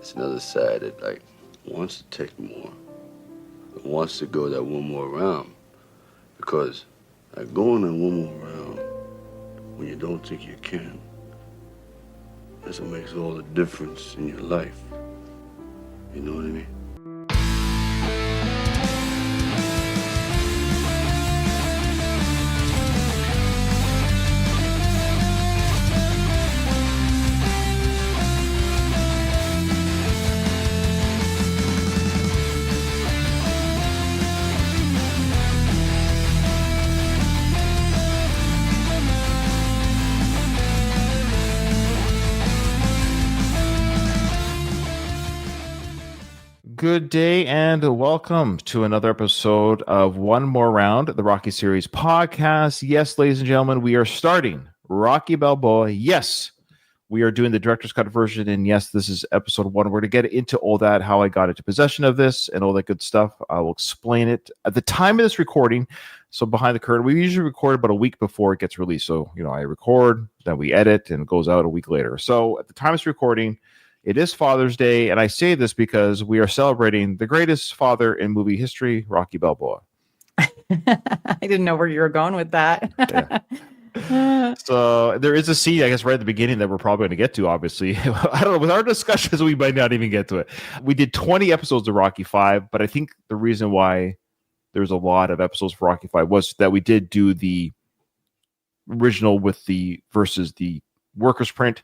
it's another side that like wants to take more, that wants to go that one more round, because like going that one more round when you don't think you can, that's what makes all the difference in your life. You know what I mean? Good day and welcome to another episode of One More Round, the Rocky Series podcast. Yes, ladies and gentlemen, we are starting Rocky Balboa. Yes, we are doing the director's cut version. And yes, this is episode 1. We're going to get into all that, how I got into possession of this and all that good stuff. I will explain it at the time of this recording. So behind the curtain, we usually record about a week before it gets released. So, I record, then we edit, and it goes out a week later. So at the time of this recording, it is Father's Day, and I say this because we are celebrating the greatest father in movie history, Rocky Balboa. I didn't know where you were going with that. Yeah. So there is a scene, I guess, right at the beginning that we're probably going to get to, obviously. I don't know. With our discussions, we might not even get to it. We did 20 episodes of Rocky 5, but I think the reason why there's a lot of episodes for Rocky 5 was that we did do the original with the versus the workers print.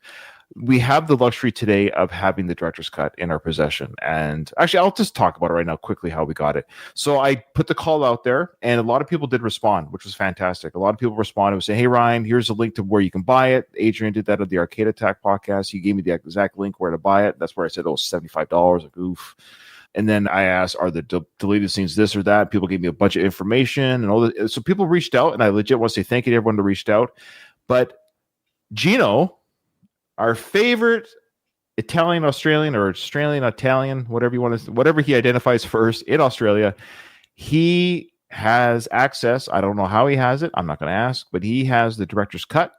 We have the luxury today of having the director's cut in our possession. And actually, I'll just talk about it right now quickly, how we got it. So I put the call out there, and a lot of people did respond, which was fantastic. A lot of people responded and said, hey, Ryan, here's a link to where you can buy it. Adrian did that at the Arcade Attack podcast. He gave me the exact link where to buy it. That's where I said, $75. Like, oof. And then I asked, are the deleted scenes this or that? People gave me a bunch of information and all that. So people reached out, and I legit want to say thank you to everyone who reached out. But Gino, our favorite Italian-Australian or Australian-Italian, whatever you want to, whatever he identifies first in Australia, he has access. I don't know how he has it. I'm not going to ask, but he has the director's cut,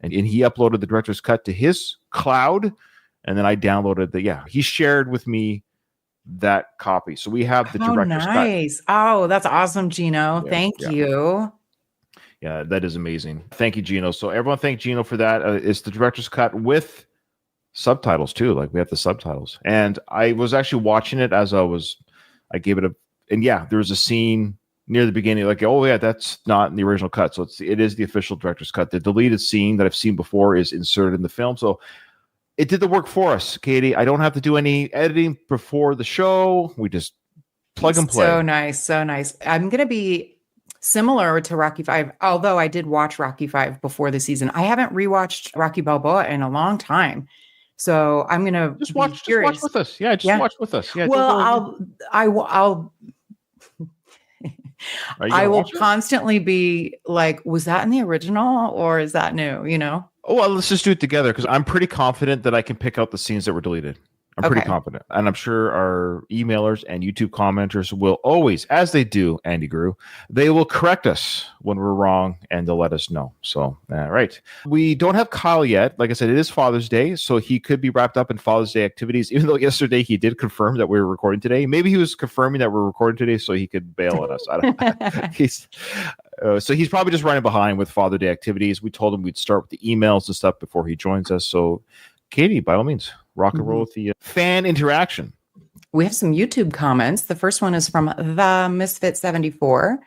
and he uploaded the director's cut to his cloud, and then I downloaded he shared with me that copy. So we have the director's cut. Nice. Oh, that's awesome, Gino. Thank you. Yeah, that is amazing. Thank you, Gino. So everyone thank Gino for that. It's the director's cut with subtitles too. Like we have the subtitles. And I was actually watching it as I gave it there was a scene near the beginning, like, oh yeah, that's not in the original cut. So it is the official director's cut. The deleted scene that I've seen before is inserted in the film. So it did the work for us, Katie. I don't have to do any editing before the show. We just plug and play. So nice. So nice. I'm going to be similar to Rocky 5, although I did watch Rocky 5 before the season. I haven't rewatched Rocky Balboa in a long time. So I'm going to just watch with us. Yeah, watch with us. Yeah. Well, I will constantly be like, was that in the original or is that new? Oh, well, let's just do it together because I'm pretty confident that I can pick out the scenes that were deleted. I'm pretty confident. And I'm sure our emailers and YouTube commenters will always, as they do, Andy Grew, they will correct us when we're wrong and they'll let us know. So, right. We don't have Kyle yet. Like I said, it is Father's Day, so he could be wrapped up in Father's Day activities, even though yesterday he did confirm that we were recording today. Maybe he was confirming that we're recording today so he could bail on us. I don't So he's probably just running behind with Father's Day activities. We told him we'd start with the emails and stuff before he joins us. So, Katie, by all means, rock and roll with the fan interaction. We have some YouTube comments. The first one is from the Misfit 74.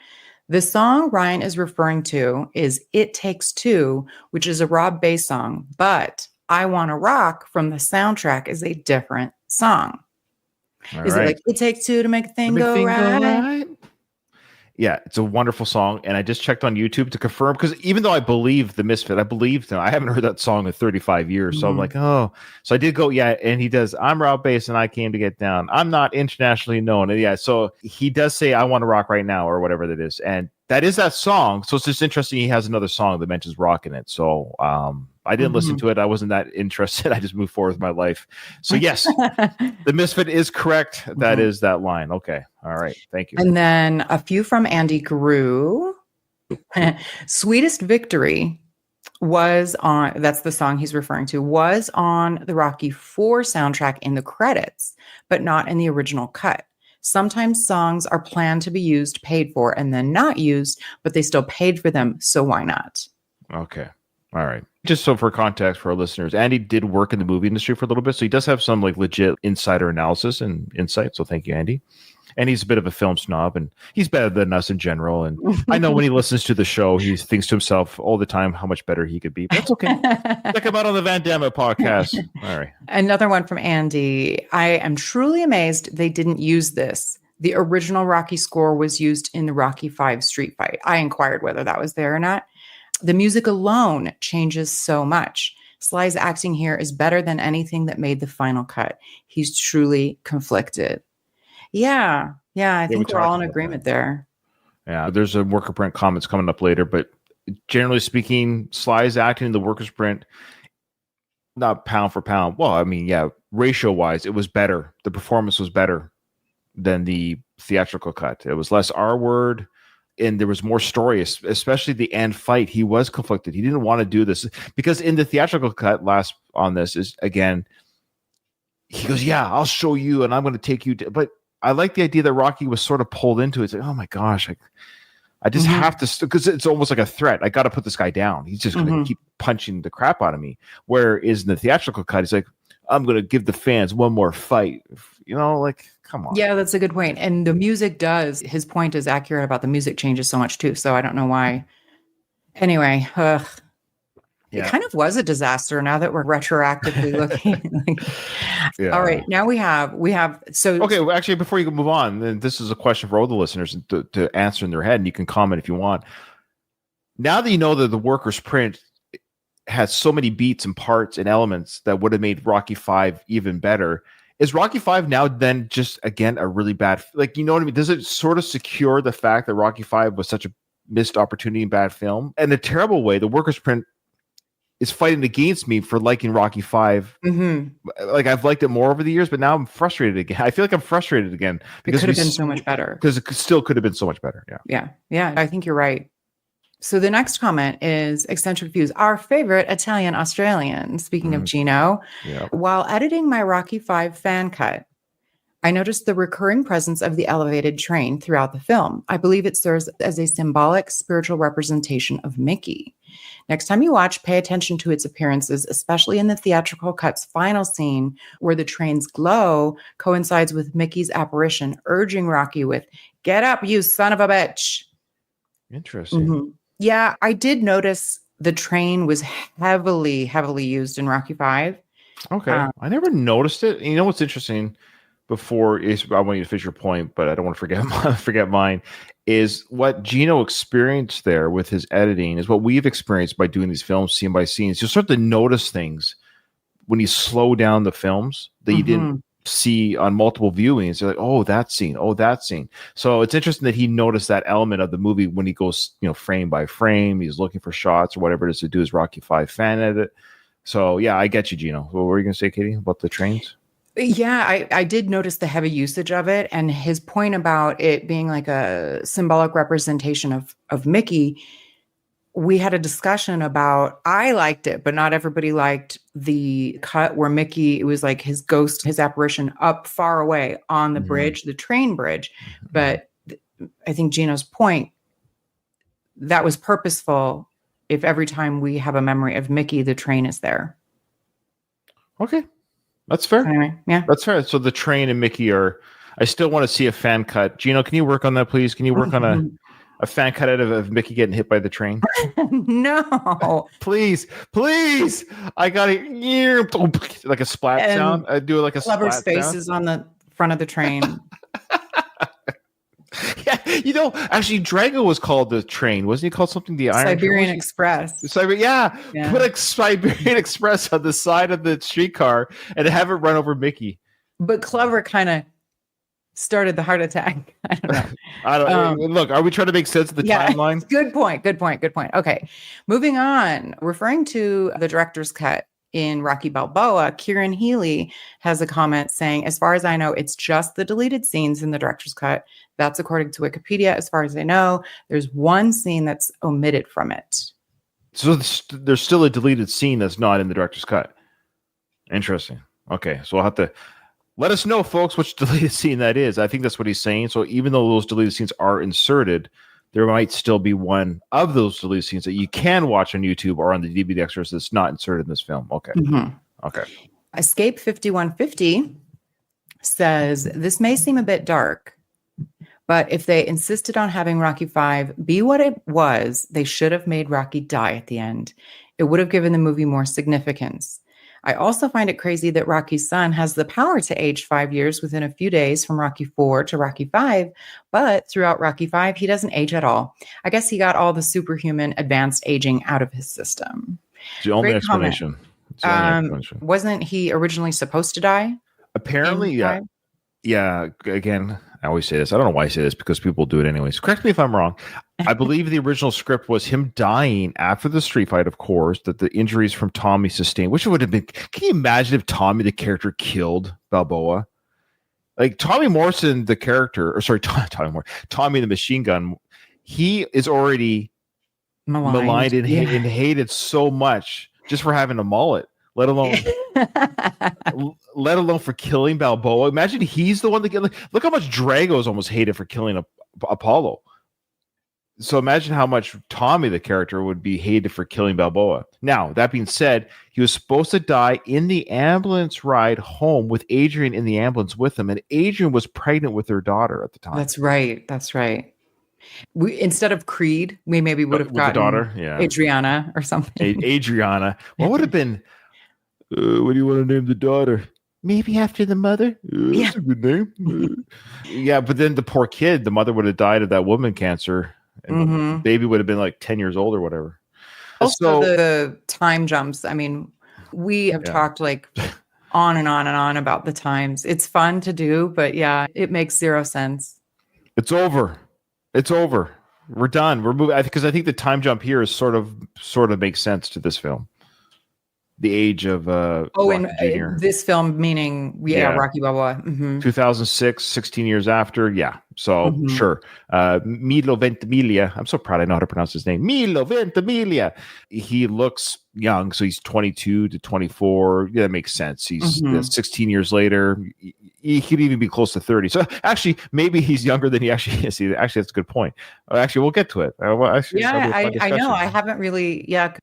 The song Ryan is referring to is It Takes Two, which is a Rob Bass song, but I Wanna Rock from the soundtrack is a different song. Is it like It Takes Two to make a thing go right? Yeah, it's a wonderful song, and I just checked on YouTube to confirm, because even though I believe the Misfit, I believe him. I haven't heard that song in 35 years, so I'm like, oh. So I did go, and he does, I'm Rob Bass, and I came to get down. I'm not internationally known. And so he does say, I Want to Rock Right Now, or whatever that is, and that is that song. So it's just interesting he has another song that mentions rock in it. So I didn't listen to it. I wasn't that interested. I just moved forward with my life. So yes, the Misfit is correct. That is that line. Okay. All right. Thank you. And then a few from Andy Grew. Sweetest Victory. was on, that's the song he's referring to, was on the Rocky 4 soundtrack in the credits, but not in the original cut. Sometimes songs are planned to be used, paid for, and then not used, but they still paid for them, so why not? Okay. All right. Just so for context for our listeners, Andy did work in the movie industry for a little bit, so he does have some like legit insider analysis and insight. So thank you, Andy. And he's a bit of a film snob, and he's better than us in general. And I know when he listens to the show, he thinks to himself all the time how much better he could be. But that's okay. Check him out on the Van Damme podcast. All right. Another one from Andy. I am truly amazed they didn't use this. The original Rocky score was used in the Rocky 5 street fight. I inquired whether that was there or not. The music alone changes so much. Sly's acting here is better than anything that made the final cut. He's truly conflicted. Yeah, I think we're all in agreement there. Yeah, there's a worker print comments coming up later, but generally speaking, Sly's acting in the workers print, not pound for pound. Well, I mean, yeah, ratio wise, it was better. The performance was better than the theatrical cut. It was less R word, and there was more story, especially the end fight. He was conflicted. He didn't want to do this because in the theatrical cut, last on this is again, he goes, "Yeah, I'll show you, and I'm going to take you to," but I like the idea that Rocky was sort of pulled into it. It's like, oh my gosh, I just have to, because it's almost like a threat. I got to put this guy down. He's just going to keep punching the crap out of me. Whereas in the theatrical cut, he's like, I'm going to give the fans one more fight. You know, like, come on. Yeah, that's a good point. And the music does, his point is accurate about the music changes so much too. So I don't know why. Anyway, it kind of was a disaster now that we're retroactively looking. All right, now we have so okay. Well, actually, before you move on, then this is a question for all the listeners to answer in their head, and you can comment if you want. Now that you know that the workers print has so many beats and parts and elements that would have made Rocky 5 even better, is Rocky 5 now then just again a really bad, like, you know what I mean? Does it sort of secure the fact that Rocky 5 was such a missed opportunity and bad film? In a terrible way, the workers print is fighting against me for liking Rocky 5. Like, I've liked it more over the years, but now I'm frustrated again. I feel like I'm frustrated again because it could have been so much better. Because it still could have been so much better. Yeah. I think you're right. So the next comment is Eccentric Views, our favorite Italian Australian. Speaking of Gino, while editing my Rocky 5 fan cut, I noticed the recurring presence of the elevated train throughout the film. I believe it serves as a symbolic spiritual representation of Mickey. Next time you watch, pay attention to its appearances, especially in the theatrical cut's final scene where the train's glow coincides with Mickey's apparition, urging Rocky with, "Get up, you son of a bitch." Interesting. Yeah, I did notice the train was heavily used in Rocky 5. Okay. I never noticed it. You know what's interesting? Before I want you to finish your point, but I don't want to forget mine, is what Gino experienced there with his editing is what we've experienced by doing these films scene by scene. You start to notice things when you slow down the films that you didn't see on multiple viewings. You're like, oh, that scene. So it's interesting that he noticed that element of the movie when he goes, frame by frame. He's looking for shots or whatever it is to do his Rocky 5 fan edit. So yeah, I get you, Gino. What were you going to say, Katie, about the trains? Yeah, I did notice the heavy usage of it, and his point about it being like a symbolic representation of Mickey. We had a discussion about, I liked it, but not everybody liked the cut where Mickey, it was like his ghost, his apparition up far away on the bridge, the train bridge. But I think Gino's point, that was purposeful. If every time we have a memory of Mickey, the train is there. Okay. That's fair. Anyway, yeah. That's fair. So the train and Mickey I still want to see a fan cut. Gino, can you work on that, please? Can you work on a fan cut out of Mickey getting hit by the train? No. Please. I got it. Like a splat sound. I do like a clever splat spaces sound. on the front of the train. Yeah, actually, Drago was called the train. Wasn't he called something? The Iron Siberian Express. Yeah. Put a Siberian Express on the side of the streetcar and have it run over Mickey. But Clever kind of started the heart attack. I don't know. Look, are we trying to make sense of the timeline? Good point. Okay, moving on. Referring to the director's cut in Rocky Balboa, Kieran Healy has a comment saying, as far as I know, it's just the deleted scenes in the director's cut. That's according to Wikipedia. As far as I know, there's one scene that's omitted from it. So there's still a deleted scene that's not in the director's cut. Interesting. Okay, so I'll have to let us know, folks, which deleted scene that is. I think that's what he's saying. So even though those deleted scenes are inserted, there might still be one of those deleted scenes that you can watch on YouTube or on the DVD extras that's not inserted in this film. Okay. Mm-hmm. Okay. Escape 5150 says, this may seem a bit dark, but if they insisted on having Rocky 5 be what it was, they should have made Rocky die at the end. It would have given the movie more significance. I also find it crazy that Rocky's son has the power to age 5 years within a few days from Rocky 4 to Rocky 5, but throughout Rocky 5, he doesn't age at all. I guess he got all the superhuman advanced aging out of his system. It's the only explanation. Wasn't he originally supposed to die? Apparently, yeah. Yeah, again, I always say this. I don't know why I say this because people do it anyways. Correct me if I'm wrong. I believe the original script was him dying after the street fight, of course, that the injuries from Tommy sustained, which would have been. Can you imagine if Tommy, the character, killed Balboa? Like Tommy Morrison, the character, or sorry, Tommy the machine gun, he is already maligned and hated so much just for having a mullet, let alone for killing Balboa. Imagine he's the one that look how much Drago's almost hated for killing Apollo. So imagine how much Tommy, the character, would be hated for killing Balboa. Now, that being said, he was supposed to die in the ambulance ride home with Adrian in the ambulance with him, and Adrian was pregnant with their daughter at the time. That's right. Instead of Creed, we maybe would have gotten the daughter, yeah, Adriana or something. Adriana. What would have been? What do you want to name the daughter? Maybe after the mother. That's a good name. Yeah, but then the poor kid, the mother would have died of that woman cancer, and the baby would have been like 10 years old or whatever. Also, the time jumps. I mean, we have talked like on and on and on about the times. It's fun to do, but yeah, it makes zero sense. It's over. We're done. We're moving because I think the time jump here is sort of makes sense to this film. The age of in this film, meaning Rocky Balboa. 2006, 16 years after. Yeah. So sure. Milo Ventimiglia. I'm so proud I know how to pronounce his name. Milo Ventimiglia. He looks young, so he's 22 to 24. Yeah, that makes sense. He's 16 years later. He could even be close to 30. So actually, maybe he's younger than he actually is. Actually, that's a good point. Actually, we'll get to it. I know. I haven't really. Yeah.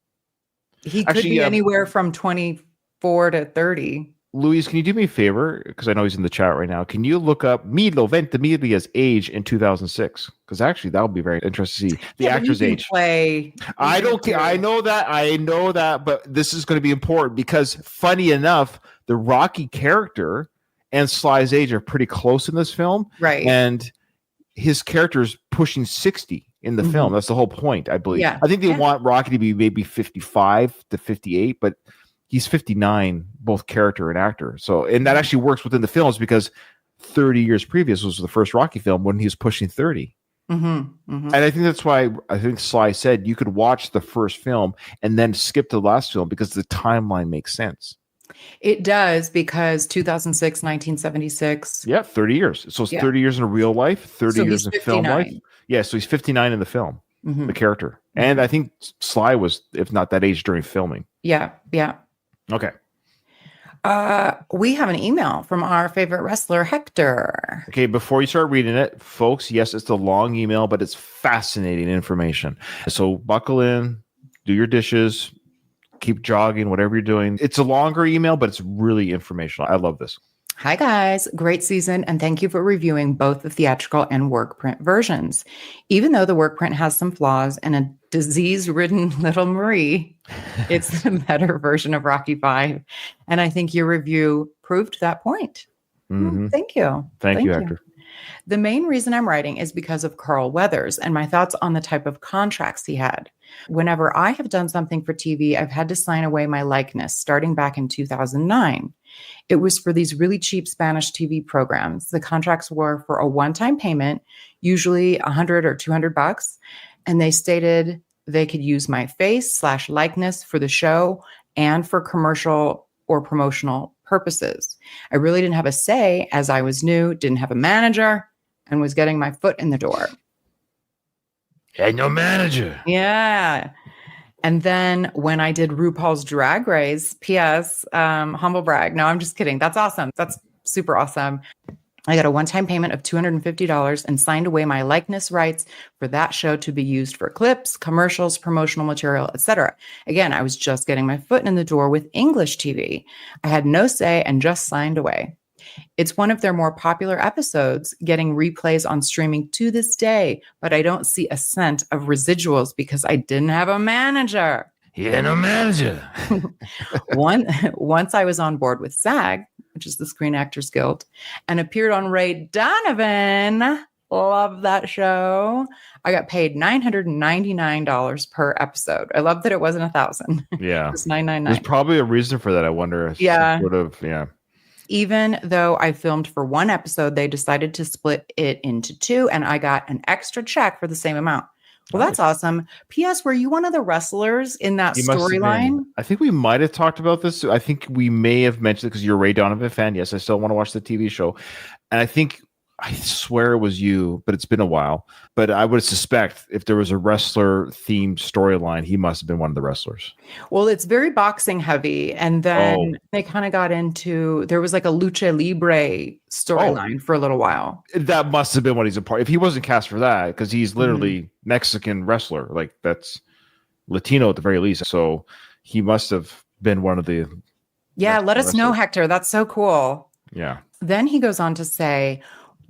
He could be anywhere from 24 to 30. Louise, can you do me a favor? Because I know he's in the chat right now. Can you look up Milo Ventimiglia's age in 2006? Because actually, that would be very interesting to see the actor's age. I don't care. I know that. But this is going to be important because, funny enough, the Rocky character and Sly's age are pretty close in this film. Right. And his character is pushing 60. In the film. That's the whole point, I believe. Yeah. I think they want Rocky to be maybe 55 to 58, but he's 59, both character and actor. So, and that actually works within the films because 30 years previous was the first Rocky film when he was pushing 30. And I think that's why I think Sly said you could watch the first film and then skip to the last film because the timeline makes sense. It does because 2006, 1976. Yeah, 30 years. So it's 30 years in real life, 30 years in 59. Film life. Yeah, so he's 59 in the film, the character. And I think Sly was, if not that age, during filming. Yeah. Okay. We have an email from our favorite wrestler, Hector. Okay, before you start reading it, folks, yes, it's a long email, but it's fascinating information. So buckle in, do your dishes, keep jogging, whatever you're doing. It's a longer email, but it's really informational. I love this. Hi, guys. Great season, and thank you for reviewing both the theatrical and work print versions. Even though the work print has some flaws and a disease-ridden little Marie, it's the better version of Rocky 5. And I think your review proved that point. Thank you. Thank you, Hector. The main reason I'm writing is because of Carl Weathers and my thoughts on the type of contracts he had. Whenever I have done something for TV, I've had to sign away my likeness starting back in 2009. It was for these really cheap Spanish TV programs. The contracts were for a one-time payment, usually $100 or $200, and they stated they could use my face/likeness for the show and for commercial or promotional purposes. I really didn't have a say as I was new, didn't have a manager, and was getting my foot in the door. Had no manager. Yeah. And then when I did RuPaul's Drag Race, P.S., humble brag. No, I'm just kidding. That's awesome. That's super awesome. I got a one-time payment of $250 and signed away my likeness rights for that show to be used for clips, commercials, promotional material, etc. Again, I was just getting my foot in the door with English TV. I had no say and just signed away. It's one of their more popular episodes, getting replays on streaming to this day, but I don't see a cent of residuals because I didn't have a manager. Yeah, no manager. Once I was on board with SAG, which is the Screen Actors Guild, and appeared on Ray Donovan. Love that show. I got paid $999 per episode. I love that it wasn't $1,000. Yeah. It was $999. There's probably a reason for that, I wonder. Yeah. Yeah. Even though I filmed for one episode, they decided to split it into two, and I got an extra check for the same amount. Well, Nice. that's awesome. P.S. Were you one of the wrestlers in that You must have storyline? been. I think we might have talked about this. I think we may have mentioned it because you're a Ray Donovan fan. Yes, I still want to watch the TV show. And I swear it was you, but it's been a while. But I would suspect if there was a wrestler themed storyline, he must have been one of the wrestlers. Well, it's very boxing heavy. And then they kind of got into, there was like a lucha libre storyline for a little while. That must have been what he's a part. If he wasn't cast for that, because he's literally Mexican wrestler, like that's Latino at the very least. So he must have been one of the. Yeah, let us know, wrestlers. Hector. That's so cool. Yeah. Then he goes on to say,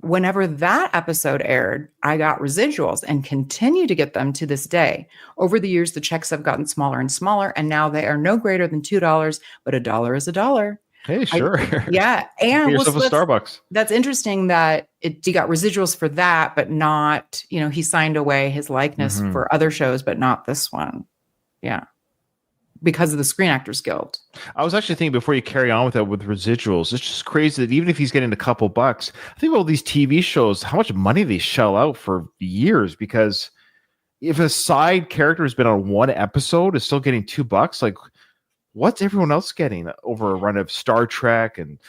whenever that episode aired, I got residuals and continue to get them to this day. Over the years, the checks have gotten smaller and smaller, and now they are no greater than $2, but a dollar is a dollar. Hey, sure. Yeah. Get And yourself a Starbucks. that's interesting that he got residuals for that, but not, he signed away his likeness for other shows, but not this one. Yeah. Because of the Screen Actors Guild. I was actually thinking before you carry on with that with residuals, it's just crazy that even if he's getting a couple bucks, I think all these TV shows, how much money they shell out for years. Because if a side character has been on one episode is still getting $2, like what's everyone else getting over a run of Star Trek and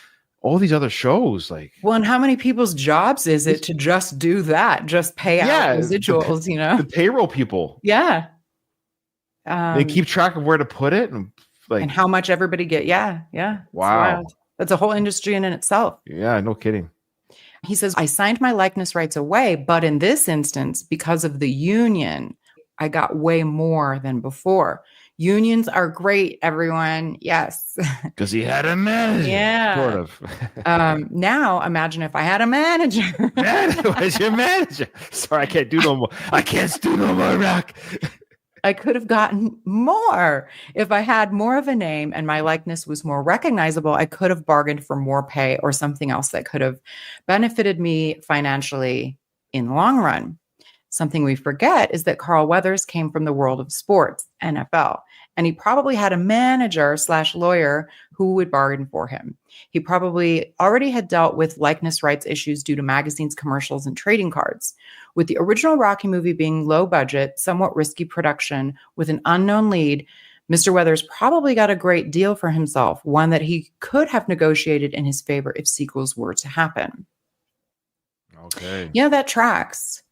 all these other shows? Like, Well, and how many people's jobs is it to just do that? Just pay out residuals, the payroll people. Yeah. They keep track of where to put it and how much everybody get. Yeah. Yeah. It's Wow. wild. That's a whole industry in itself. Yeah, no kidding. He says, I signed my likeness rights away, but in this instance, because of the union, I got way more than before. Unions are great, everyone. Yes. Because he had a manager. Yeah. Sort of. Now imagine if I had a manager. Where's your manager? Sorry, I can't do no more. I can't do no more rock. I could have gotten more. If I had more of a name and my likeness was more recognizable, I could have bargained for more pay or something else that could have benefited me financially in the long run. Something we forget is that Carl Weathers came from the world of sports, NFL, and he probably had a manager/lawyer who would bargain for him. He probably already had dealt with likeness rights issues due to magazines, commercials, and trading cards. With the original Rocky movie being low budget, somewhat risky production with an unknown lead, Mr. Weathers probably got a great deal for himself, one that he could have negotiated in his favor if sequels were to happen. Okay. Yeah, that tracks.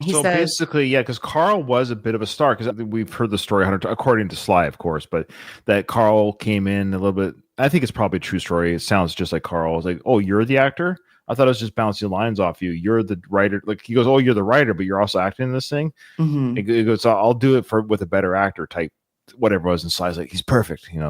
He so says, basically, yeah, because Carl was a bit of a star, because we've heard the story according to Sly, of course, but that Carl came in a little bit. I think it's probably a true story. It sounds just like Carl. It's like, oh, you're the actor? I thought I was just bouncing lines off you. You're the writer. Like he goes, oh, you're the writer, but you're also acting in this thing. mhm. He goes, I'll do it with a better actor type, whatever it was. And Sly's like, he's perfect. He's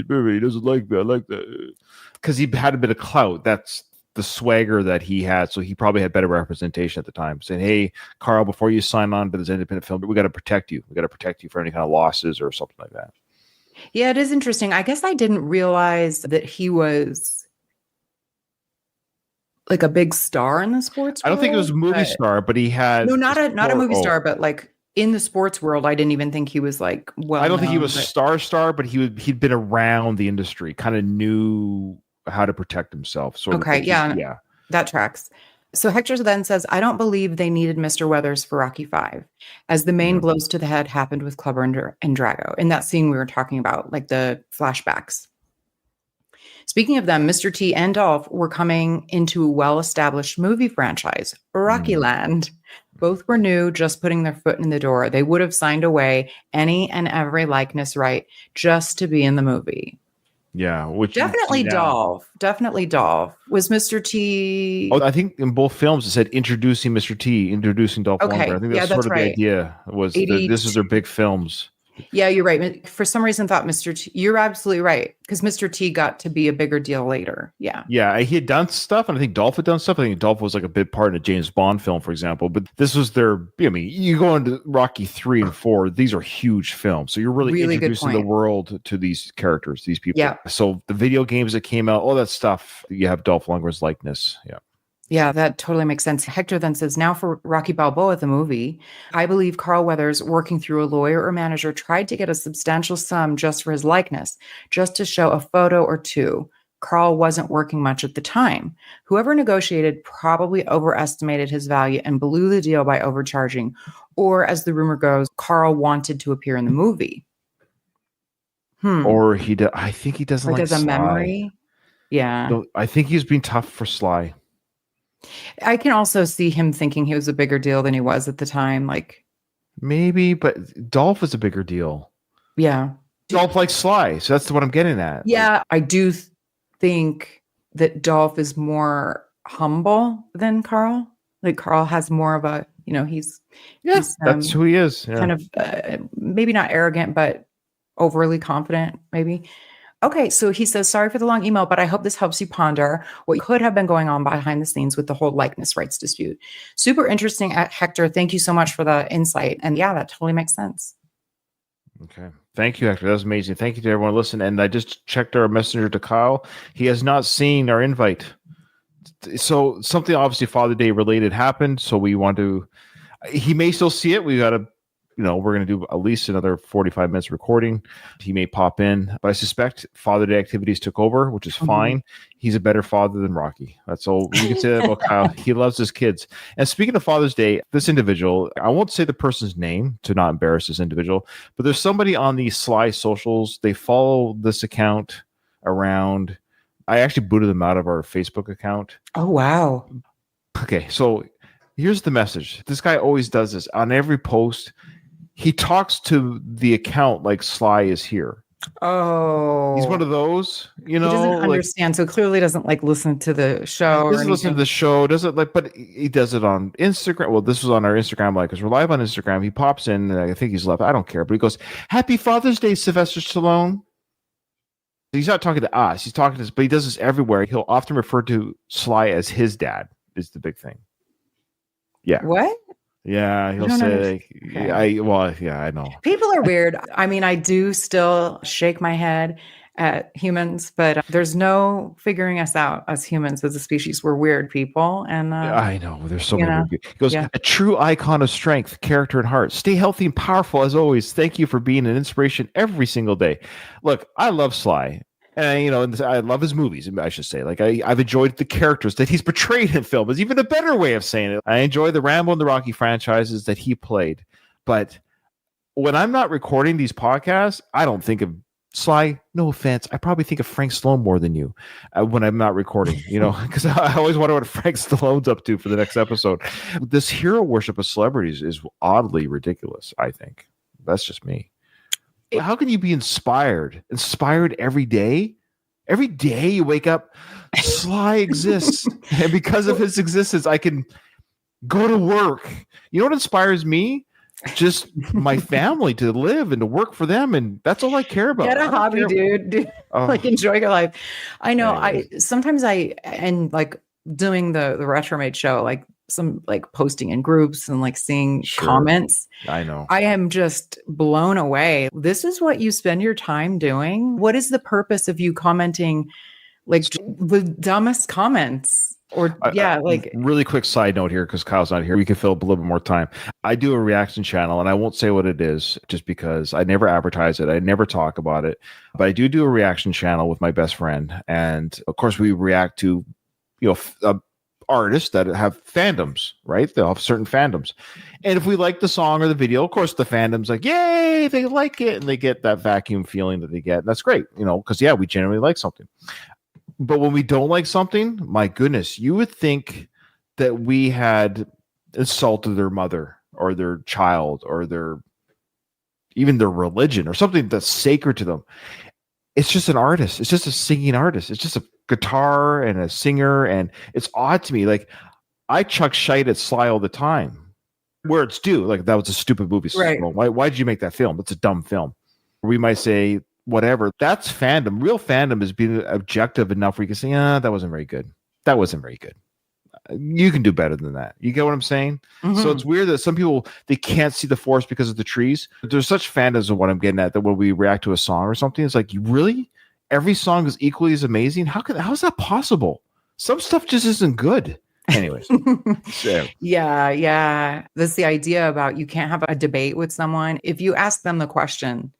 perfect. He doesn't like me. I like that. Because he had a bit of clout. That's the swagger that he had. So he probably had better representation at the time, saying, hey, Carl, before you sign on to this independent film, we got to protect you. We got to protect you for any kind of losses or something like that. Yeah, it is interesting. I guess I didn't realize that he was like a big star in the sports I don't think it was a world, movie but- star, but he had No, not a movie oh. star, but like in the sports world, I didn't even think he was like well. I don't think he known, was but- star, but he'd been around the industry, kind of knew how to protect himself. Sort of Okay, like yeah. That tracks. So Hector then says, I don't believe they needed Mr. Weathers for Rocky V, as the main blows to the head happened with Clubber and Drago in that scene we were talking about, like the flashbacks. Speaking of them, Mr. T and Dolph were coming into a well-established movie franchise, Rocky Land. Both were new, just putting their foot in the door. They would have signed away any and every likeness right just to be in the movie. Yeah, which you Definitely see now. Dolph. Definitely Dolph. Was Mr. T. Oh, I think in both films it said introducing Mr. T, introducing Dolph Okay, Lundgren. I think yeah, that's sort that's of right. the idea was that this is their big films. Yeah, you're right. For some reason, thought Mr. T. You're absolutely right, because Mr. T got to be a bigger deal later. Yeah. Yeah, he had done stuff, and I think Dolph had done stuff. I think Dolph was like a big part in a James Bond film, for example. But this was their. I mean, you go into Rocky 3 and 4; these are huge films. So you're really Really good introducing the point. world to these characters, these people. Yeah. So the video games that came out, all that stuff, you have Dolph Lundgren's likeness. Yeah. Yeah, that totally makes sense. Hector then says, now for Rocky Balboa, the movie, I believe Carl Weathers, working through a lawyer or manager, tried to get a substantial sum just for his likeness, just to show a photo or two. Carl wasn't working much at the time. Whoever negotiated probably overestimated his value and blew the deal by overcharging. Or, as the rumor goes, Carl wanted to appear in the movie. Or I think he doesn't like as a Sly. memory. Yeah. No, I think he's been tough for Sly. I can also see him thinking he was a bigger deal than he was at the time. Like, maybe, but Dolph is a bigger deal. Yeah. Dolph likes Sly, so that's what I'm getting at. Yeah, I do think that Dolph is more humble than Carl. Like Carl has more of a, he's that's who he is. Yeah. Kind of maybe not arrogant, but overly confident, maybe. Okay, so he says, sorry for the long email, but I hope this helps you ponder what could have been going on behind the scenes with the whole likeness rights dispute. Super interesting, Hector. Thank you so much for the insight. And yeah, that totally makes sense. Okay. Thank you, Hector. That was amazing. Thank you to everyone listening. And I just checked our messenger to Kyle. He has not seen our invite. So something obviously Father Day related happened. So we want to, he may still see it. We got to, we're going to do at least another 45 minutes recording. He may pop in, but I suspect Father Day activities took over, which is fine. He's a better father than Rocky. That's all we can say that about Kyle. He loves his kids. And speaking of Father's Day, this individual, I won't say the person's name to not embarrass this individual, but there's somebody on the Sly socials. They follow this account around. I actually booted them out of our Facebook account. Oh, wow. Okay, so here's the message. This guy always does this on every post. He talks to the account like Sly is here. Oh, he's one of those, he doesn't understand. So clearly doesn't listen to the show. He doesn't listen to the show. Doesn't but he does it on Instagram. Well, this was on our Instagram, because we're live on Instagram. He pops in, and I think he's left. I don't care, but he goes, "Happy Father's Day, Sylvester Stallone." He's not talking to us. He's talking to us, but he does this everywhere. He'll often refer to Sly as his dad. Is the big thing. Yeah. What? Yeah, he'll say, I know. People are weird. I mean, I do still shake my head at humans, but there's no figuring us out as humans, as a species. We're weird people. And I know. There's so many weird people. He goes, a true icon of strength, character, and heart. Stay healthy and powerful as always. Thank you for being an inspiration every single day. Look, I love Sly. And I love his movies, I should say. I've enjoyed the characters that he's portrayed in film. Is even a better way of saying it. I enjoy the Rambo and the Rocky franchises that he played. But when I'm not recording these podcasts, I don't think of Sly. No offense. I probably think of Frank Stallone more than you when I'm not recording, because I always wonder what Frank Stallone's up to for the next episode. This hero worship of celebrities is oddly ridiculous, I think. That's just me. How can you be inspired every day? Every day you wake up, Sly exists. And because of his existence, I can go to work. You know what inspires me? Just my family, to live and to work for them. And that's all I care about. Get a hobby, dude. Enjoy your life. I know. Anyways. Sometimes doing the Retromade show, some posting in groups and seeing comments. I know. I am just blown away. This is what you spend your time doing. What is the purpose of you commenting the dumbest comments? Or really quick side note here, because Kyle's not here. We can fill up a little bit more time. I do a reaction channel, and I won't say what it is just because I never advertise it. I never talk about it, but I do a reaction channel with my best friend. And of course we react to, artists that have fandoms, right? They'll have certain fandoms. And if we like the song or the video, of course, the fandom's like, yay, they like it. And they get that vacuum feeling that they get. And that's great, because, we genuinely like something. But when we don't like something, my goodness, you would think that we had insulted their mother or their child or even their religion or something that's sacred to them. It's just an artist. It's just a singing artist. It's just a guitar and a singer. And it's odd to me. Like, I chuck shite at Sly all the time where it's due. Like, that was a stupid movie. Right. Why did you make that film? It's a dumb film. We might say whatever. That's fandom. Real fandom is being objective enough where you can say, that wasn't very good. That wasn't very good. You can do better than that. You get what I'm saying? Mm-hmm. So it's weird that some people, they can't see the forest because of the trees. There's such fandoms of what I'm getting at, that when we react to a song or something, it's like, you really? Every song is equally as amazing? How is that possible? Some stuff just isn't good. Anyways. So. Yeah. That's the idea about you can't have a debate with someone. If you ask them the question,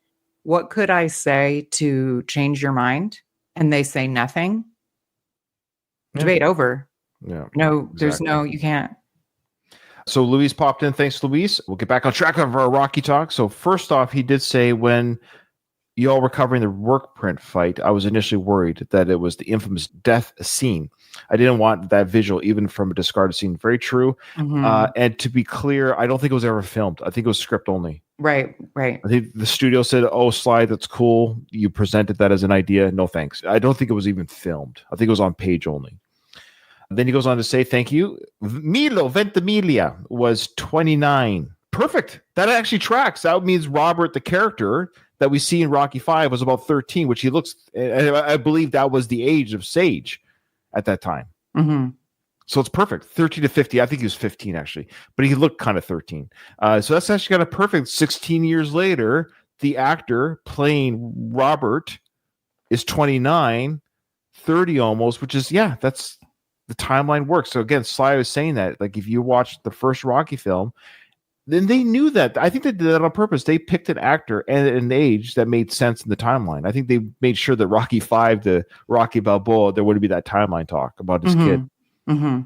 what could I say to change your mind? And they say nothing. Debate over. Yeah. No, there's exactly. you can't. So Luis popped in. Thanks, Luis. We'll get back on track of our Rocky talk. So first off, he did say, when you all were covering the work print fight, I was initially worried that it was the infamous death scene. I didn't want that visual, even from a discarded scene. Very true. Mm-hmm. And to be clear, I don't think it was ever filmed. I think it was script only. Right. I think the studio said, Sly, that's cool. You presented that as an idea. No thanks. I don't think it was even filmed. I think it was on page only. Then he goes on to say, thank you. Milo Ventimiglia was 29. Perfect. That actually tracks. That means Robert, the character that we see in Rocky 5, was about 13, which he looks, I believe that was the age of Sage at that time. Mm-hmm. So it's perfect. 13 to 50. I think he was 15, actually. But he looked kind of 13. So that's actually got a perfect 16 years later. The actor playing Robert is 29, 30 almost, which is, that's the timeline works. So again, Sly was saying that, like, if you watch the first Rocky film, then they knew that. I think they did that on purpose. They picked an actor and an age that made sense in the timeline. I think they made sure that Rocky 5 to Rocky Balboa, there wouldn't be that timeline talk about his kid. Mm-hmm.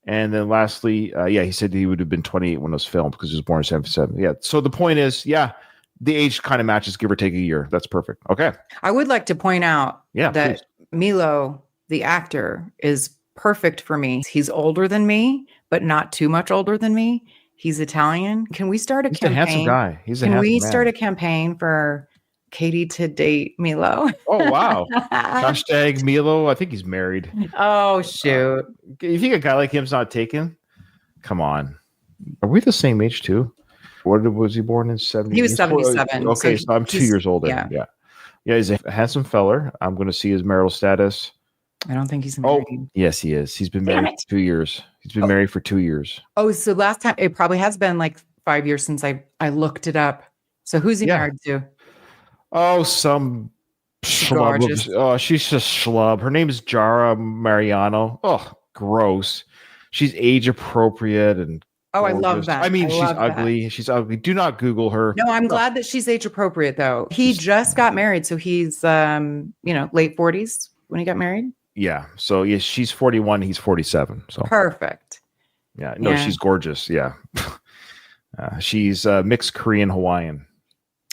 And then lastly, he said he would have been 28 when it was filmed because he was born in 77. Yeah. So the point is, the age kind of matches, give or take a year. That's perfect. Okay. I would like to point out that please. Milo, the actor, is perfect for me. He's older than me, but not too much older than me. He's Italian. Can we start a campaign? He's a handsome guy. Can we start a campaign for Katie to date Milo? Oh, wow. Hashtag Milo. I think he's married. Oh, shoot. You think a guy like him's not taken? Come on. Are we the same age too? What was he born in? 70? He was 77. Okay, so I'm 2 years older. Yeah. Yeah, he's a handsome feller. I'm going to see his marital status. I don't think he's married. Oh, yes, he is. He's been married for 2 years. He's been married for 2 years. Oh, so last time, it probably has been like 5 years since I looked it up. So who's he married to? Oh, some schlub. Oh, she's just schlub. Her name is Jara Mariano. Oh, gross. She's age appropriate and gorgeous. I love that. I mean, she's ugly. That. She's ugly. Do not Google her. No, I'm glad that she's age appropriate though. He just got married, so he's late 40s when he got married. Yeah. So she's 41. He's 47. So perfect. Yeah. No, she's gorgeous. Yeah. She's mixed Korean Hawaiian.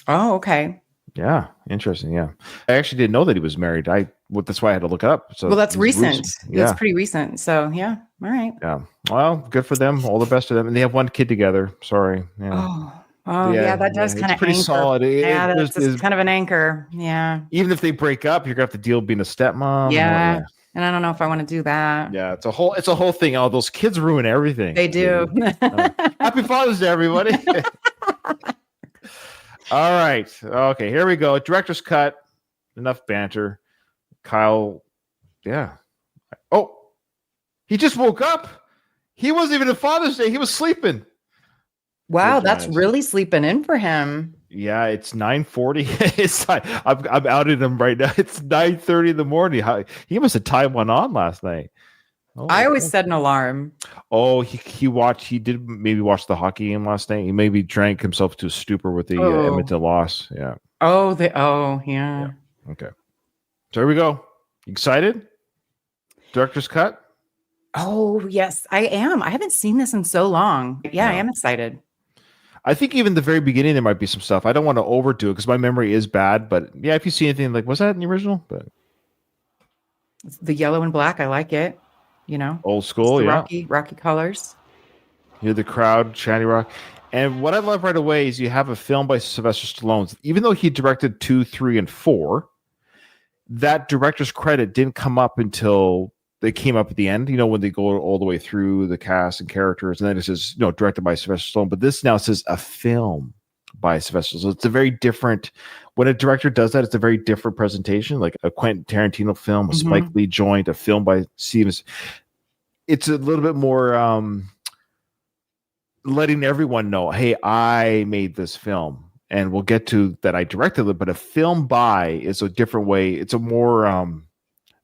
Oh, okay. Yeah. Interesting. Yeah. I actually didn't know that he was married. That's why I had to look it up. So that's recent. Yeah. That's pretty recent. So yeah. All right. Yeah. Well, good for them. All the best to them. And they have one kid together. Sorry. Yeah. Oh, that does kind of pretty anchor. solid. That's kind of an anchor. Yeah. Even if they break up, you're gonna have to deal with being a stepmom. Yeah. And I don't know if I want to do that. Yeah, it's a whole thing. Oh, those kids ruin everything. They do. Happy Father's Day, everybody. All right. Okay, here we go. Director's cut. Enough banter. Kyle. Yeah. Oh, he just woke up. He wasn't even at Father's Day. He was sleeping. Wow, that's really sleeping in for him. Yeah, it's 9:40. I'm outing him right now. It's 9:30 in the morning. He must have tied one on last night. Oh, I always set an alarm. Oh, he did maybe watch the hockey game last night. He maybe drank himself to a stupor with the Edmonton loss. Yeah. Yeah. Okay. So here we go. You excited? Director's cut? Oh, yes, I am. I haven't seen this in so long. Yeah, I am excited. I think even the very beginning, there might be some stuff. I don't want to overdo it because my memory is bad. But yeah, if you see anything like, was that in the original? But it's the yellow and black, I like it. Old school, Rocky colors. You hear the crowd, Chanty Rock. And what I love right away is you have a film by Sylvester Stallone. Even though he directed 2, 3, and 4, that director's credit didn't come up until they came up at the end, when they go all the way through the cast and characters. And then it says, directed by Sylvester Stallone. But this now says a film by Sylvester. So it's a very different, when a director does that, it's a very different presentation, like a Quentin Tarantino film, a Spike Lee joint, a film by Stevens. It's a little bit more letting everyone know, hey, I made this film, and we'll get to that I directed it, but a film by is a different way. It's a more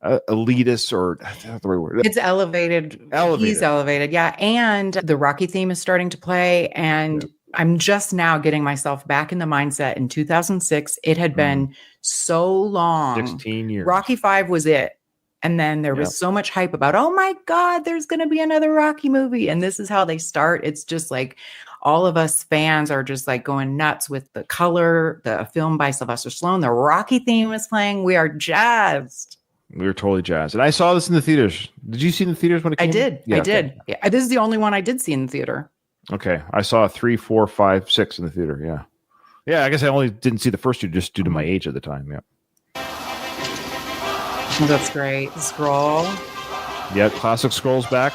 elitist, or that's the right word. It's elevated. He's elevated. Yeah. And the Rocky theme is starting to play. And I'm just now getting myself back in the mindset. In 2006, it had been so long. 16 years. Rocky 5 was it. And then there was so much hype about, oh my God, there's going to be another Rocky movie. And this is how they start. It's just like all of us fans are just like going nuts with the color, the film by Sylvester Stallone. The Rocky theme is playing. We are jazzed. We were totally jazzed. And I saw this in the theaters. Did you see it in the theaters when it came? I did. Yeah, I did. Yeah, this is the only one I did see in the theater. Okay. I saw 3, 4, 5, 6 in the theater. Yeah. Yeah. I guess I only didn't see the first two just due to my age at the time. Yeah. Oh, that's great. The scroll. Yeah. Classic scrolls back.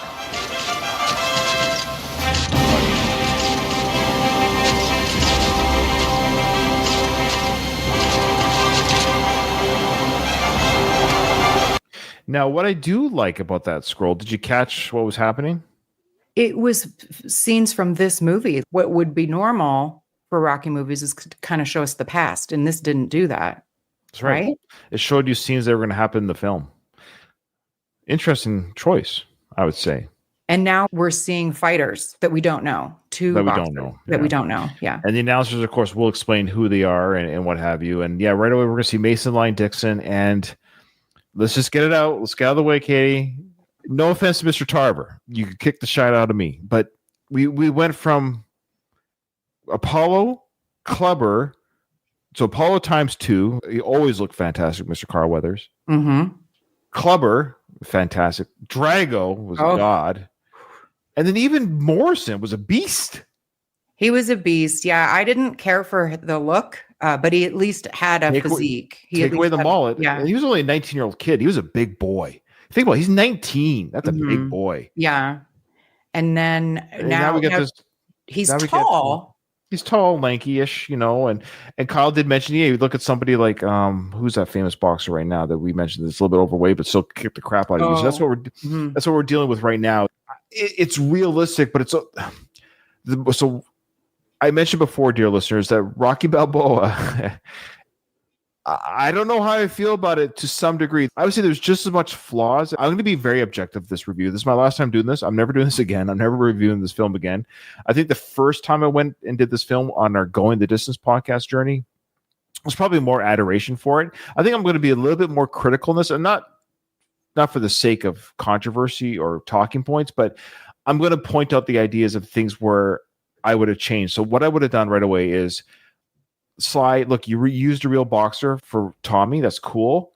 Now, what I do like about that scroll, did you catch what was happening? It was scenes from this movie. What would be normal for Rocky movies is to kind of show us the past, and this didn't do that. That's right. It showed you scenes that were going to happen in the film. Interesting choice, I would say. And now we're seeing fighters that we don't know. That we don't know. Yeah. And the announcers, of course, will explain who they are and what have you. And yeah, right away we're going to see Mason Line Dixon. And let's just get it out. Let's get out of the way, Katie. No offense to Mr. Tarver. You could kick the shit out of me. But we went from Apollo, Clubber. So Apollo times 2. He always looked fantastic, Mr. Carl Weathers. Mm-hmm. Clubber, fantastic. Drago was a god. And then even Morrison was a beast. He was a beast. Yeah, I didn't care for the look, but he at least had a physique. Take away the mullet. Yeah. He was only a 19-year-old kid. He was a big boy. Think about it. He's 19. That's a big boy. Yeah. And then now we get this. He's tall. He's tall, lanky-ish, and Kyle did mention, you look at somebody like who's that famous boxer right now that we mentioned that's a little bit overweight but still kick the crap out of you. So that's what we're dealing with right now. It's realistic, but it's so I mentioned before, dear listeners, that Rocky Balboa I don't know how I feel about it to some degree. I would say there's just as much flaws. I'm going to be very objective with this review. This is my last time doing this. I'm never doing this again. I'm never reviewing this film again. I think the first time I went and did this film on our Going the Distance podcast journey was probably more adoration for it. I think I'm going to be a little bit more critical in this, and not for the sake of controversy or talking points, but I'm going to point out the ideas of things where I would have changed. So what I would have done right away is, Sly, look, you used a real boxer for Tommy. That's cool.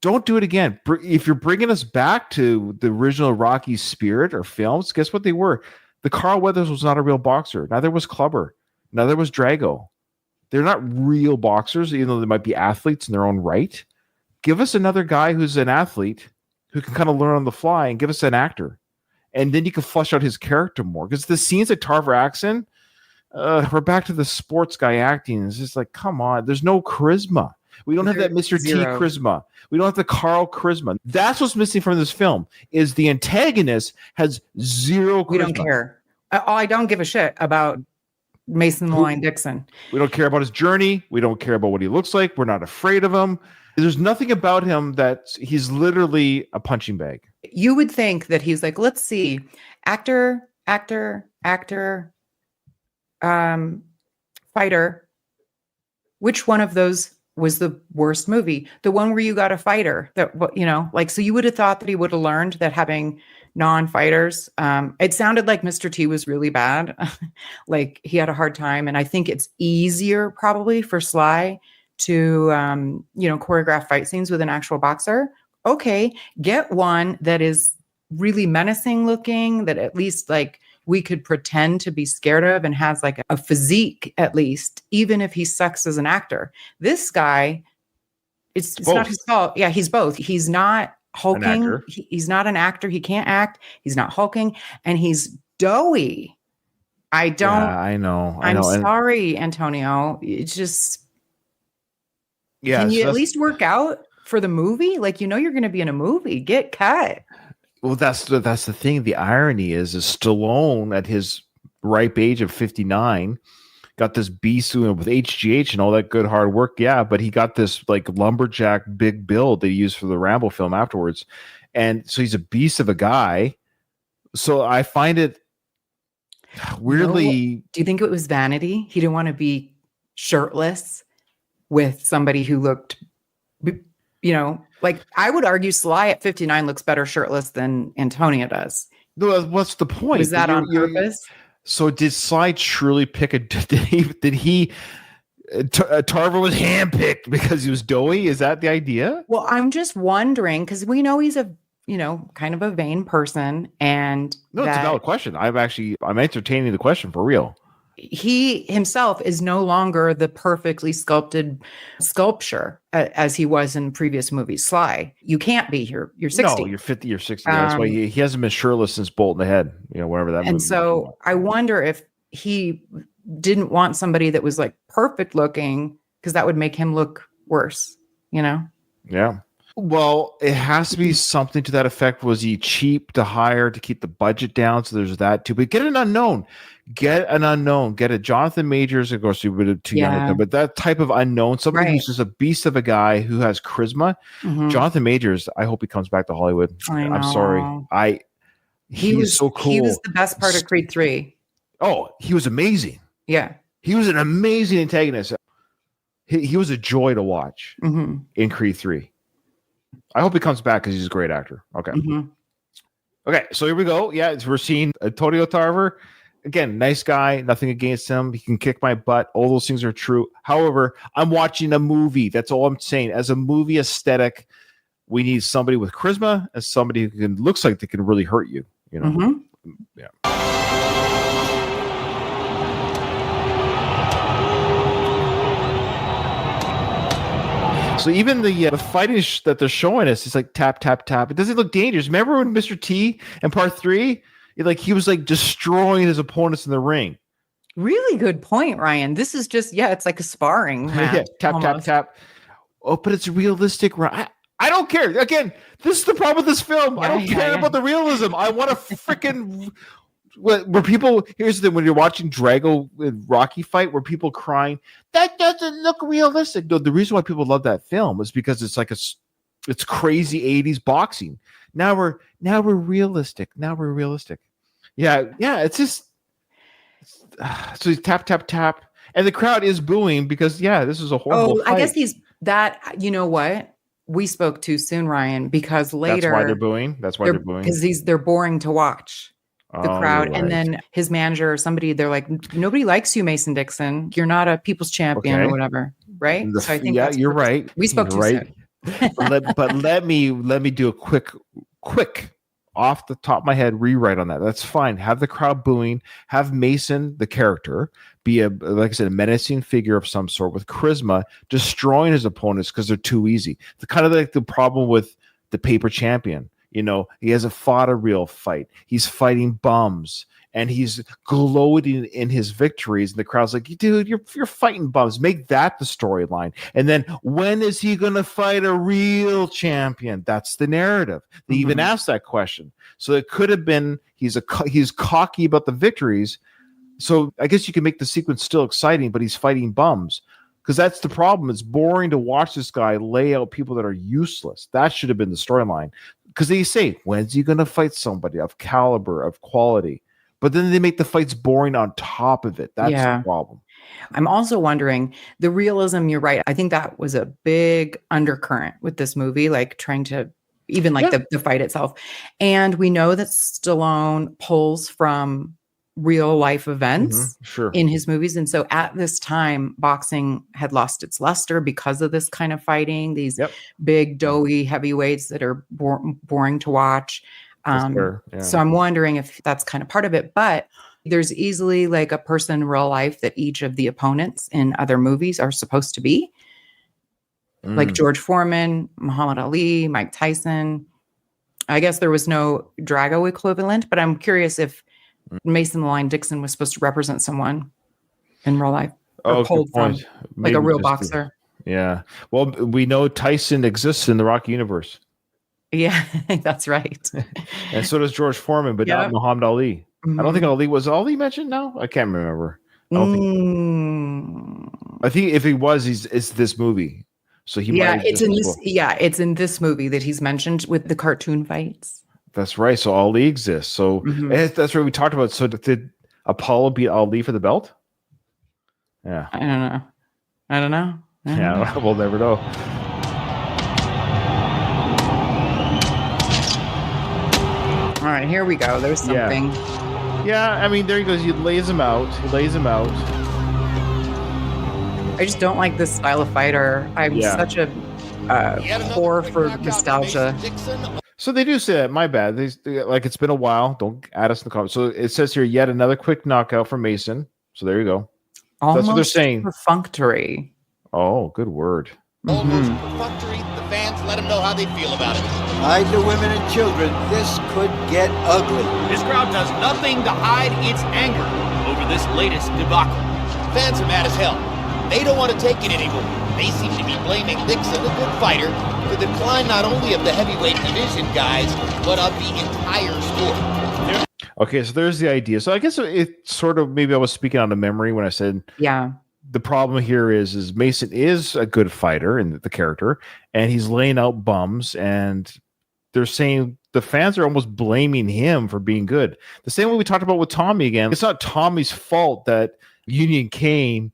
Don't do it again. If you're bringing us back to the original Rocky spirit or films, guess what they were? The Carl Weathers was not a real boxer. Neither was Clubber. Neither was Drago. They're not real boxers, even though they might be athletes in their own right. Give us another guy who's an athlete who can kind of learn on the fly, and give us an actor. And then you can flesh out his character more. Because the scenes that Tarver acts in, we're back to the sports guy acting. It's just like, come on. There's no charisma. We don't have that Mr. T charisma. We don't have the Carl charisma. That's what's missing from this film, is the antagonist has zero charisma. We don't care. I don't give a shit about Mason Line Dixon. We don't care about his journey. We don't care about what he looks like. We're not afraid of him. There's nothing about him that he's literally a punching bag. You would think that he's like, let's see, actor, fighter. Which one of those was the worst movie? The one where you got a fighter that, so you would have thought that he would have learned that having non-fighters, it sounded like Mr. T was really bad. Like he had a hard time. And I think it's easier probably for Sly to, choreograph fight scenes with an actual boxer. Okay. Get one that is really menacing looking, that at least like we could pretend to be scared of and has like a physique at least, even if he sucks as an actor. This guy, it's not his fault. Yeah, he's both. He's not hulking. He's not an actor. He can't act. He's not hulking, and he's doughy. I know. I'm sorry, Antonio. It's just, can you at least work out for the movie? Like, you're going to be in a movie. Get cut. Well, that's the thing. The irony is Stallone at his ripe age of 59 got this beast with HGH and all that good hard work. Yeah, but he got this like lumberjack big build that he used for the Rambo film afterwards. And so he's a beast of a guy. So I find it weirdly. Do you think it was vanity? He didn't want to be shirtless with somebody who looked, like I would argue Sly at 59 looks better shirtless than Antonio does. What's the point? Was that on purpose? So did Sly truly pick did he Tarver was handpicked because he was doughy? Is that the idea? Well, I'm just wondering, because we know he's a kind of a vain person, and it's a valid question. I'm entertaining the question for real. He himself is no longer the perfectly sculpted sculpture as he was in previous movies. Sly, you can't be here. You're 60. No, you're 50, you're 60. That's why he hasn't been shirtless since Bolt in the Head, whatever that. And so I wonder if he didn't want somebody that was like perfect looking, because that would make him look worse, Yeah. Well, it has to be something to that effect. Was he cheap to hire to keep the budget down? So there's that too. But get an unknown. Get a Jonathan Majors. Of course, he would have too young, but that type of unknown, somebody who's just a beast of a guy who has charisma. Mm-hmm. Jonathan Majors. I hope he comes back to Hollywood. I'm sorry. He was so cool. He was the best part of Creed 3. Oh, he was amazing. Yeah, he was an amazing antagonist. He was a joy to watch in Creed 3. I hope he comes back because he's a great actor. Okay. Mm-hmm. Okay, so here we go. Yeah, we're seeing Antonio Tarver. Again, nice guy. Nothing against him. He can kick my butt. All those things are true. However, I'm watching a movie. That's all I'm saying. As a movie aesthetic, we need somebody with charisma and somebody who looks like they can really hurt you. Mm-hmm. Yeah. So even the fighting that they're showing us is like tap, tap, tap. It doesn't look dangerous. Remember when Mr. T in part 3, he was like destroying his opponents in the ring. Really good point, Ryan. This is just, it's like a sparring match. Yeah, tap, almost. Tap, tap. Oh, but it's realistic. I don't care. Again, this is the problem with this film. I don't care about the realism. I want to freaking... Where people, here's the thing, when you're watching Drago and Rocky fight, where people crying, that doesn't look realistic. No, the reason why people love that film is because it's like it's crazy 80s boxing. Now we're realistic. Yeah, it's just so he's tap, tap, tap, and the crowd is booing because this is a horrible fight. I guess you know what? We spoke too soon, Ryan, because later that's why they're booing. They're booing because they're boring to watch. The crowd, and then his manager or somebody, they're like, nobody likes you, Mason Dixon. You're not a people's champion or whatever, right? So I think you're right. We spoke too soon. but let me do a quick off the top of my head rewrite on that. That's fine. Have the crowd booing. Have Mason, the character, be like I said, a menacing figure of some sort with charisma, destroying his opponents because they're too easy. The kind of like the problem with the paper champion. He hasn't fought a real fight. He's fighting bums, and he's gloating in his victories. And the crowd's like, dude, you're fighting bums. Make that the storyline. And then when is he going to fight a real champion? That's the narrative. They even asked that question. So it could have been he's cocky about the victories. So I guess you can make the sequence still exciting, but he's fighting bums. Because that's the problem. It's boring to watch this guy lay out people that are useless. That should have been the storyline. Because they say, when's he going to fight somebody of caliber, of quality? But then they make the fights boring on top of it. That's the problem. I'm also wondering, the realism, you're right. I think that was a big undercurrent with this movie, like trying to, even like the fight itself. And we know that Stallone pulls from real life events in his movies. And so at this time, boxing had lost its luster because of this kind of fighting, these big, doughy heavyweights that are boring to watch. That's fair. Yeah. So I'm wondering if that's kind of part of it. But there's easily like a person in real life that each of the opponents in other movies are supposed to be. Like George Foreman, Muhammad Ali, Mike Tyson. I guess there was no Drago equivalent, but I'm curious if Mason the Lion Dixon was supposed to represent someone in real life. Or pulled from, like Maybe a real just boxer. Yeah. Well, we know Tyson exists in the Rocky universe. Yeah, that's right. And so does George Foreman, but not Muhammad Ali. I don't think Ali was Ali mentioned now. I can't remember. I don't think. I think if he was, it's this movie. So he might. It's in this. Yeah, it's in this movie that he's mentioned with the cartoon fights. That's right. So Ali exists. So that's what we talked about. So did Apollo beat Ali for the belt? Yeah. I don't know. Yeah, we'll never know. All right, here we go. There's something. Yeah, I mean, there he goes. He lays him out. I just don't like this style of fighter. I'm such a whore for nostalgia. So they do say that. My bad. Like, it's been a while. Don't add us in the comments. So it says here, yet another quick knockout for Mason. So there you go. Almost that's what they're saying. Perfunctory. Oh, good word. Almost perfunctory. The fans let them know how they feel about it. Hide the women and children. This could get ugly. This crowd does nothing to hide its anger over this latest debacle. Fans are mad as hell. They don't want to take it anymore. They seem to be blaming Dixon, a good fighter, for the decline not only of the heavyweight division guys, but of the entire sport. Okay, so there's the idea. So I guess it sort of, maybe I was speaking out of memory when I said, the problem here is Mason is a good fighter in the character, and he's laying out bums, and they're saying the fans are almost blaming him for being good. The same way we talked about with Tommy again. It's not Tommy's fault that Union Kane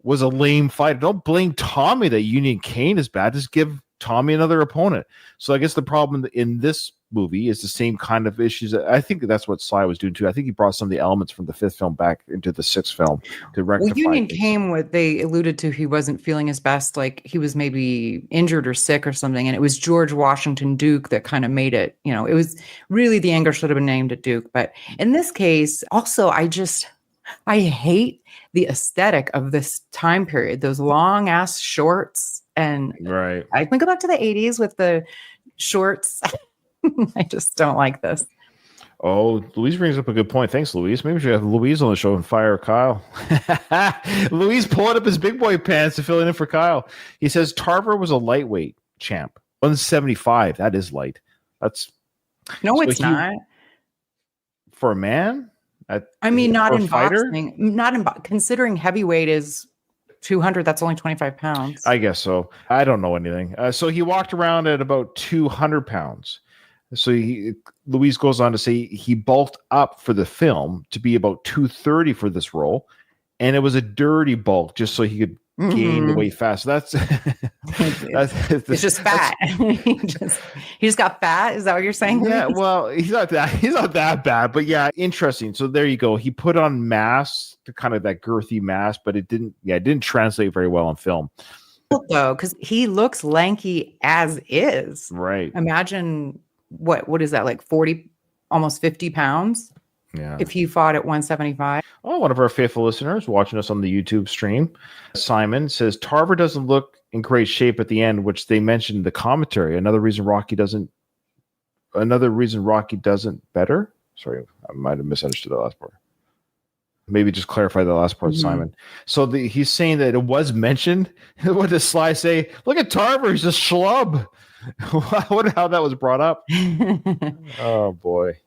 was a lame fighter. Don't blame Tommy that Union Kane is bad. Just give Tommy another opponent. So I guess the problem in this movie is the same kind of issues. I think that's what Sly was doing too. I think he brought some of the elements from the fifth film back into the sixth film to rectify. Well, Union Kane, they alluded to, he wasn't feeling his best, like he was maybe injured or sick or something, and it was George Washington Duke that kind of made it. You know, it was really, the anger should have been named at Duke. But in this case, also, I hate the aesthetic of this time period. Those long ass shorts, and I can go back to the 80s with the shorts. I just don't like this. Oh, Louise brings up a good point. Thanks, Louise. Maybe we should have Louise on the show and fire Kyle. Louise pulling up his big boy pants to fill in for Kyle. He says Tarver was a lightweight champ. 175. That is light. That's it's not. For a man? I mean, not in boxing. Considering heavyweight is 200, that's only 25 pounds. I guess so. I don't know anything. So he walked around at about 200 pounds. So Louise goes on to say he bulked up for the film to be about 230 for this role. And it was a dirty bulk just so he could gain the weight fast. So that's it's just fat. he just got fat. Is that what you're saying? Yeah, well, he's not that bad, but yeah, interesting. So there you go. He put on mass, to kind of that girthy mass, but it didn't translate very well on film. Though, because he looks lanky as is. Right. Imagine what is that, like 40, almost 50 pounds? Yeah. If he fought at 175. Oh, one of our faithful listeners watching us on the YouTube stream, Simon, says Tarver doesn't look in great shape at the end, which they mentioned in the commentary. Another reason Rocky doesn't better. Sorry, I might have misunderstood the last part. Maybe just clarify the last part, Simon. So he's saying that it was mentioned. What does Sly say? Look at Tarver, he's a schlub. I wonder how that was brought up. Oh boy.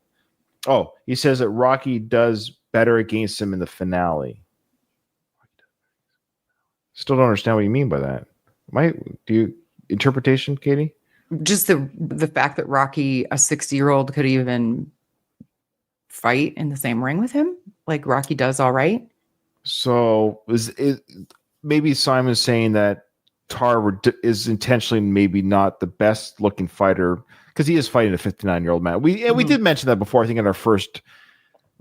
Oh, he says that Rocky does better against him in the finale. Still don't understand what you mean by that. Interpretation, Katie? Just the fact that Rocky, a 60-year-old, could even fight in the same ring with him, like Rocky does all right. So maybe Simon's saying that Tarver is intentionally maybe not the best looking fighter, because he is fighting a 59-year-old man. We did mention that before, I think, in our first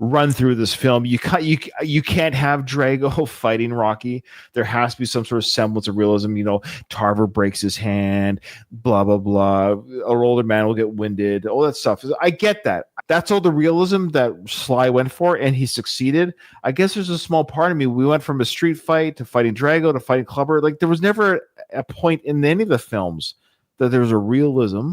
run through this film. You can't have Drago fighting Rocky. There has to be some sort of semblance of realism. Tarver breaks his hand, blah blah blah. An older man will get winded. All that stuff. I get that. That's all the realism that Sly went for, and he succeeded. I guess there's a small part of me. We went from a street fight to fighting Drago to fighting Clubber. Like there was never a point in any of the films that there was a realism.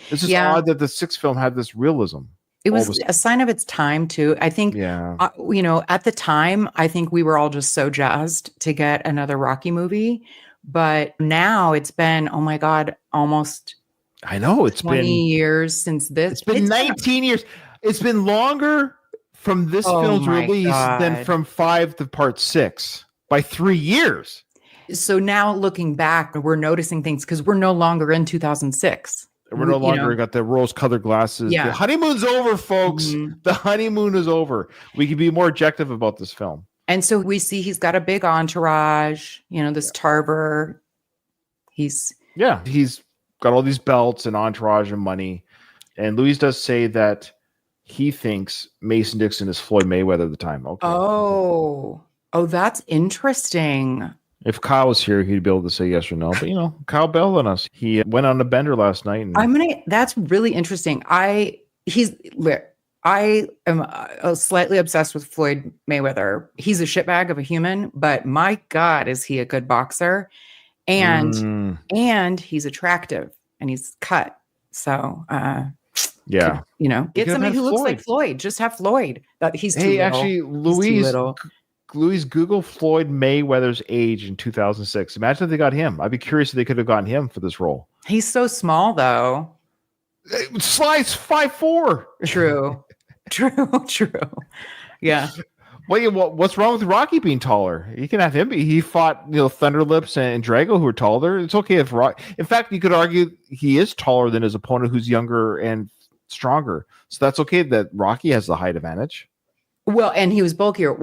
It's just odd that the sixth film had this realism. It was a sign of its time too. I think, at the time, I think we were all just so jazzed to get another Rocky movie. But now it's been, oh my God, almost I know it's 20 been years since this. It's been 19 years. It's been longer from this film's release than from 5 to part 6 by 3 years. So now looking back, we're noticing things because we're no longer in 2006. We're no longer got the rose-colored glasses. Yeah. The honeymoon's over, folks. Mm-hmm. The honeymoon is over. We can be more objective about this film. And so we see he's got a big entourage, this Tarver. He's got all these belts and entourage and money. And Louise does say that he thinks Mason Dixon is Floyd Mayweather at the time. Okay. Oh, that's interesting. If Kyle was here, he'd be able to say yes or no. But Kyle bailed on us. He went on a bender last night. That's really interesting. I am slightly obsessed with Floyd Mayweather. He's a shitbag of a human, but my God, is he a good boxer? And he's attractive and he's cut. So get somebody who looks like Floyd. Just have Floyd. He's too little. Actually, Louise, Google Floyd Mayweather's age in 2006. Imagine if they got him. I'd be curious if they could have gotten him for this role. He's so small, though. Slice 5'4". True. Yeah. What's wrong with Rocky being taller? You can have him. He fought Thunderlips and Drago, who are taller. It's okay if in fact, you could argue he is taller than his opponent, who's younger and stronger. So that's okay that Rocky has the height advantage. Well, and he was bulkier.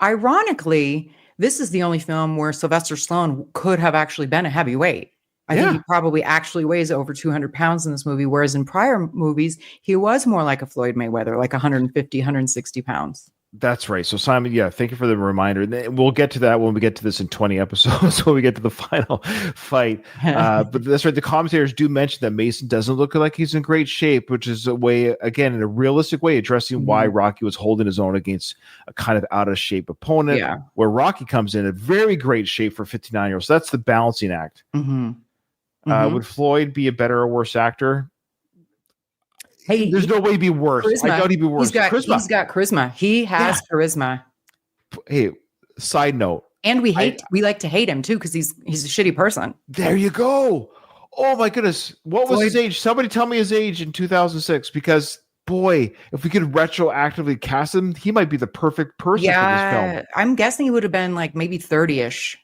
Ironically, this is the only film where Sylvester Stallone could have actually been a heavyweight. I think he probably actually weighs over 200 pounds in this movie, whereas in prior movies, he was more like a Floyd Mayweather, like 150, 160 pounds. That's right. So Simon, thank you for the reminder. We'll get to that when we get to this in 20 episodes, when we get to the final fight. But that's right. The commentators do mention that Mason doesn't look like he's in great shape, which is a way, again, in a realistic way, addressing why Rocky was holding his own against a kind of out of shape opponent, where Rocky comes in very great shape for 59-year-olds. So that's the balancing act. Would Floyd be a better or worse actor? Hey, there's no way he'd be worse. Charisma. I doubt he'd be worse. He's got charisma. He has charisma. Hey, side note. And we like to hate him too, because he's a shitty person. There you go. Oh my goodness. What was his age? Somebody tell me his age in 2006, because boy, if we could retroactively cast him, he might be the perfect person for this film. I'm guessing he would have been like maybe 30-ish.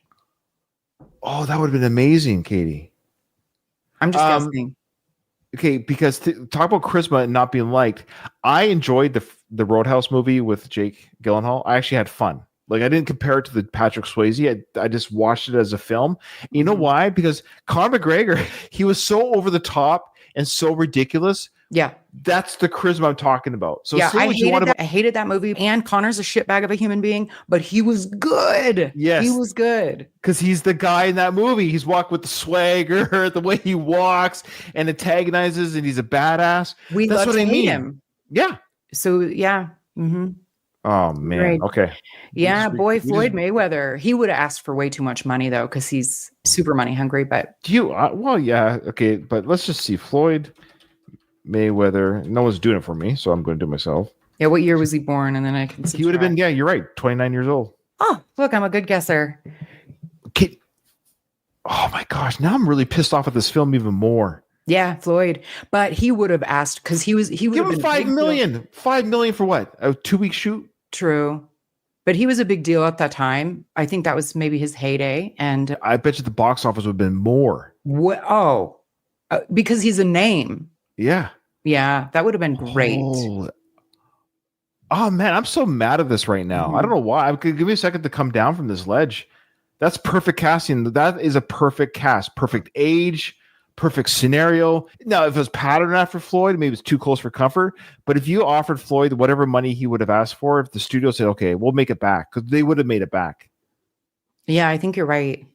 Oh, that would have been amazing, Katie. I'm just guessing. Okay, because talk about charisma and not being liked. I enjoyed the Roadhouse movie with Jake Gyllenhaal. I actually had fun. Like, I didn't compare it to the Patrick Swayze. I just watched it as a film. You know why? Because Conor McGregor, he was so over the top and so ridiculous. Yeah. That's the charisma I'm talking about. So I hated that movie. And Conor's a shitbag of a human being, but he was good. Yes. He was good. Because he's the guy in that movie. He's walked with the swagger, the way he walks and antagonizes, and he's a badass. That's what I mean. Him. Yeah. So, yeah. Mm-hmm. Oh, man. Right. Okay. Yeah, Floyd Mayweather. He would have asked for way too much money, though, because he's super money hungry. But okay. But let's just see. Floyd Mayweather. No one's doing it for me, so I'm going to do it myself. Yeah, what year was he born? And then I can subtract. He would have been, you're right, 29 years old. Oh, look, I'm a good guesser. Okay. Oh my gosh, now I'm really pissed off at this film even more. Yeah, Floyd. But he would have asked, because he would give him $5 million. $5 million for what? A 2-week shoot? True. But he was a big deal at that time. I think that was maybe his heyday. And I bet you the box office would have been more. What? Oh, because he's a name. Yeah. Yeah, that would have been great. Oh man, I'm so mad at this right now. I don't know why. Give me a second to come down from this ledge. That's perfect casting. That is a perfect cast. Perfect age, perfect scenario. Now, if it was patterned after Floyd, maybe it's too close for comfort. But if you offered Floyd whatever money he would have asked for, if the studio said, okay, we'll make it back, because they would have made it back. Yeah, I think you're right.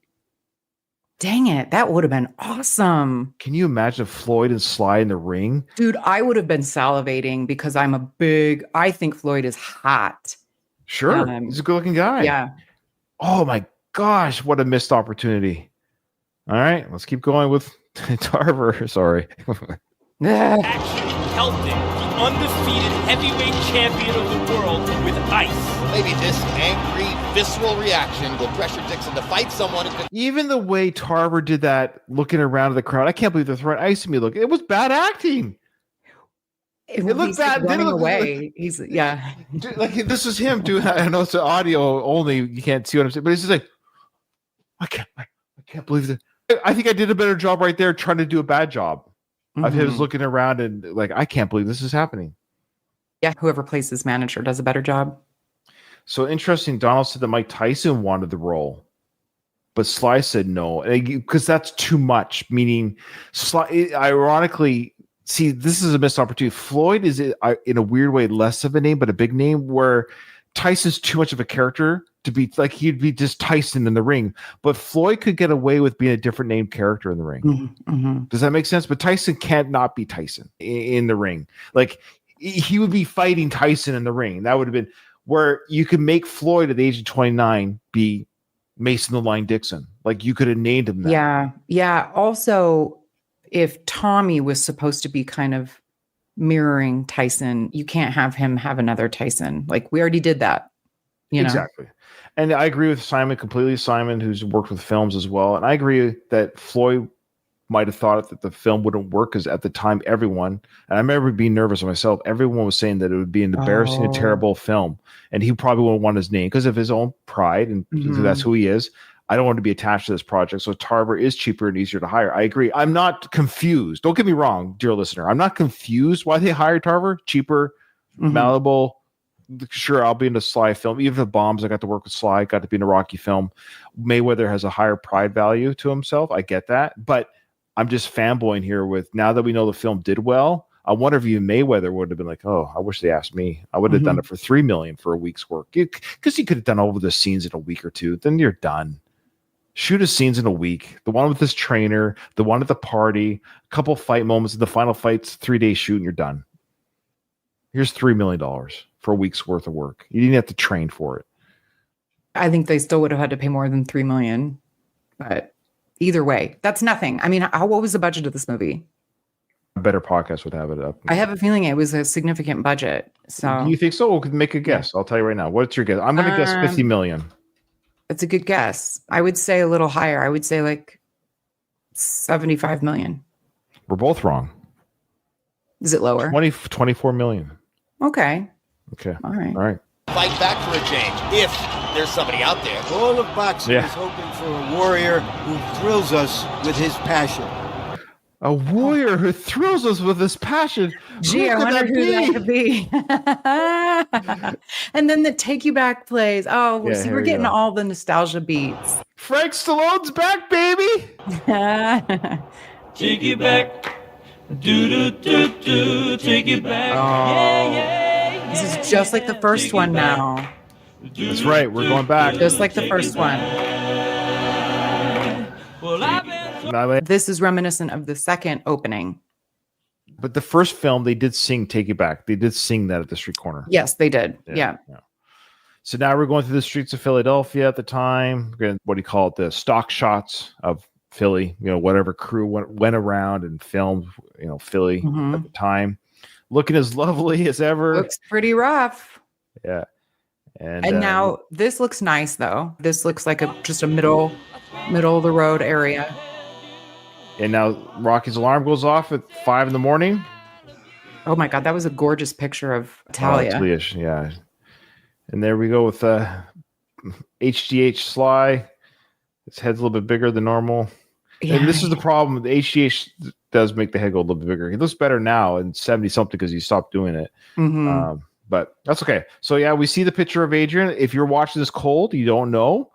Dang it. That would have been awesome. Can you imagine Floyd and Sly in the ring? Dude, I would have been salivating because I think Floyd is hot. Sure. He's a good looking guy. Yeah. Oh my gosh, what a missed opportunity. All right, let's keep going with Tarver. Sorry. Action pelting the undefeated heavyweight champion of the world with ice. Maybe this angry, visceral reaction will pressure Dixon to fight someone who can. Even the way Tarver did that, looking around at the crowd, I can't believe they're throwing ice at me. Look, it was bad acting. It looked bad. Running away. He's like this is him doing. I know it's audio only. You can't see what I'm saying, but he's just like, I can't believe that. I think I did a better job right there trying to do a bad job. Of him looking around and like, I can't believe this is happening. Yeah, whoever plays his manager does a better job. So interesting. Donald said that Mike Tyson wanted the role, but Sly said no, because that's too much. Meaning, Sly, ironically, see, this is a missed opportunity. Floyd is in a weird way less of a name, but a big name. Where Tyson's too much of a character to be like he'd be just Tyson in the ring, but Floyd could get away with being a different named character in the ring. Does that make sense? But Tyson can't not be Tyson in the ring. Like he would be fighting Tyson in the ring. That would have been where you could make Floyd at the age of 29 be Mason the Line Dixon. Like you could have named him that. Yeah. Yeah. Also, if Tommy was supposed to be kind of mirroring Tyson, you can't have him have another Tyson. Like we already did that. You know? Exactly. And I agree with Simon completely. Simon, who's worked with films as well. And I agree that Floyd might have thought that the film wouldn't work because at the time, everyone, and I remember being nervous myself, everyone was saying that it would be an embarrassing and terrible film. And he probably wouldn't want his name because of his own pride. And that's who he is. I don't want to be attached to this project. So Tarver is cheaper and easier to hire. I agree. I'm not confused. Don't get me wrong, dear listener. I'm not confused why they hired Tarver. Cheaper, malleable. Sure, I'll be in a Sly film. Even the bombs, I got to work with Sly, got to be in a Rocky film. Mayweather has a higher pride value to himself. I get that. But I'm just fanboying here with, now that we know the film did well, I wonder if even Mayweather would have been like, oh, I wish they asked me. I would have done it for $3 million for a week's work. Because he could have done all of the scenes in a week or two. Then you're done. Shoot his scenes in a week. The one with his trainer, the one at the party, a couple fight moments, the final fight's 3-day shoot, and you're done. Here's $3 million for a week's worth of work. You didn't have to train for it. I think they still would have had to pay more than $3 million. But either way, that's nothing. I mean, what was the budget of this movie? A better podcast would have it up. I have a feeling it was a significant budget. So Do you think so? We'll make a guess. I'll tell you right now. What's your guess? I'm going to guess $50 million. It's a good guess. I would say a little higher. I would say like 75 million. We're both wrong. Is it lower? 24 million. Okay. Okay. All right. All right. Fight back for a change if there's somebody out there. All of boxing is hoping for a warrior who thrills us with his passion. A warrior who thrills us with his passion. Gee, I wonder who that could be. And then the Take You Back plays. Oh, Yeah, see, here we're we getting go. all the nostalgia beats. Frank Stallone's back, baby. Take it back. Do, take it back. Oh, this is just like the first one now. That's right. We're going back. Just like the first one. Well, I've been This is reminiscent of the second opening. But the first film, they did sing Take It Back. They did sing that at the street corner. Yes, they did. Yeah. So now we're going through the streets of Philadelphia at the time. We're going, what do you call it? The stock shots of Philly, whatever crew went around and filmed, Philly at the time. Looking as lovely as ever. Looks pretty rough. Yeah. And now this looks nice, though. This looks like just a middle of the road area. And now Rocky's alarm goes off at 5 a.m. Oh my God, that was a gorgeous picture of Talia. Yeah. And there we go with HGH Sly. His head's a little bit bigger than normal. Yeah. And this is the problem. The HGH does make the head go a little bit bigger. He looks better now in 70-something because he stopped doing it. But that's okay. So, yeah, we see the picture of Adrian. If you're watching this cold, you don't know.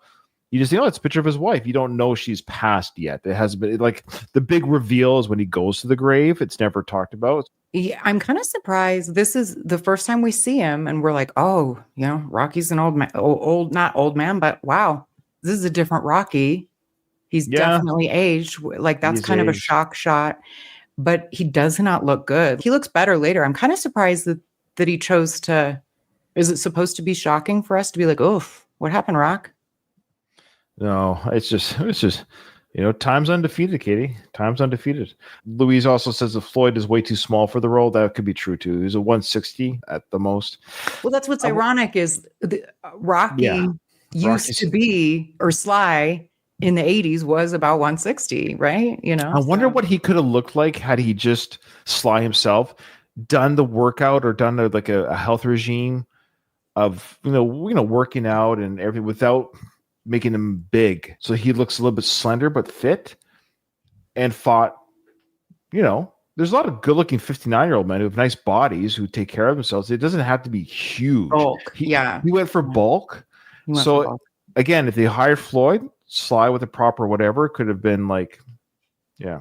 You just think, oh, it's a picture of his wife. You don't know she's passed yet. It hasn't been like the big reveal is when he goes to the grave. It's never talked about. Yeah, I'm kind of surprised. This is the first time we see him, and we're like, oh, Rocky's an old man, not old man, but wow, this is a different Rocky. He's definitely aged. Like that's kind of a shock shot, but he does not look good. He looks better later. I'm kind of surprised that he chose to. Is it supposed to be shocking for us to be like, oof, what happened, Rock? No, it's just time's undefeated, Katie. Time's undefeated. Louise also says that Floyd is way too small for the role. That could be true too. He's a 160 at the most. Well, that's what's ironic is Rocky used to be, or Sly in the 80s was about 160, right? I wonder what he could have looked like had he just Sly himself done the workout or done a health regime of working out and everything without making him big, so he looks a little bit slender but fit, and fought. There's a lot of good-looking 59-year-old men who have nice bodies who take care of themselves. It doesn't have to be huge. Bulk. He went for bulk. Again, if they hired Floyd, Sly with a proper whatever could have been like, yeah.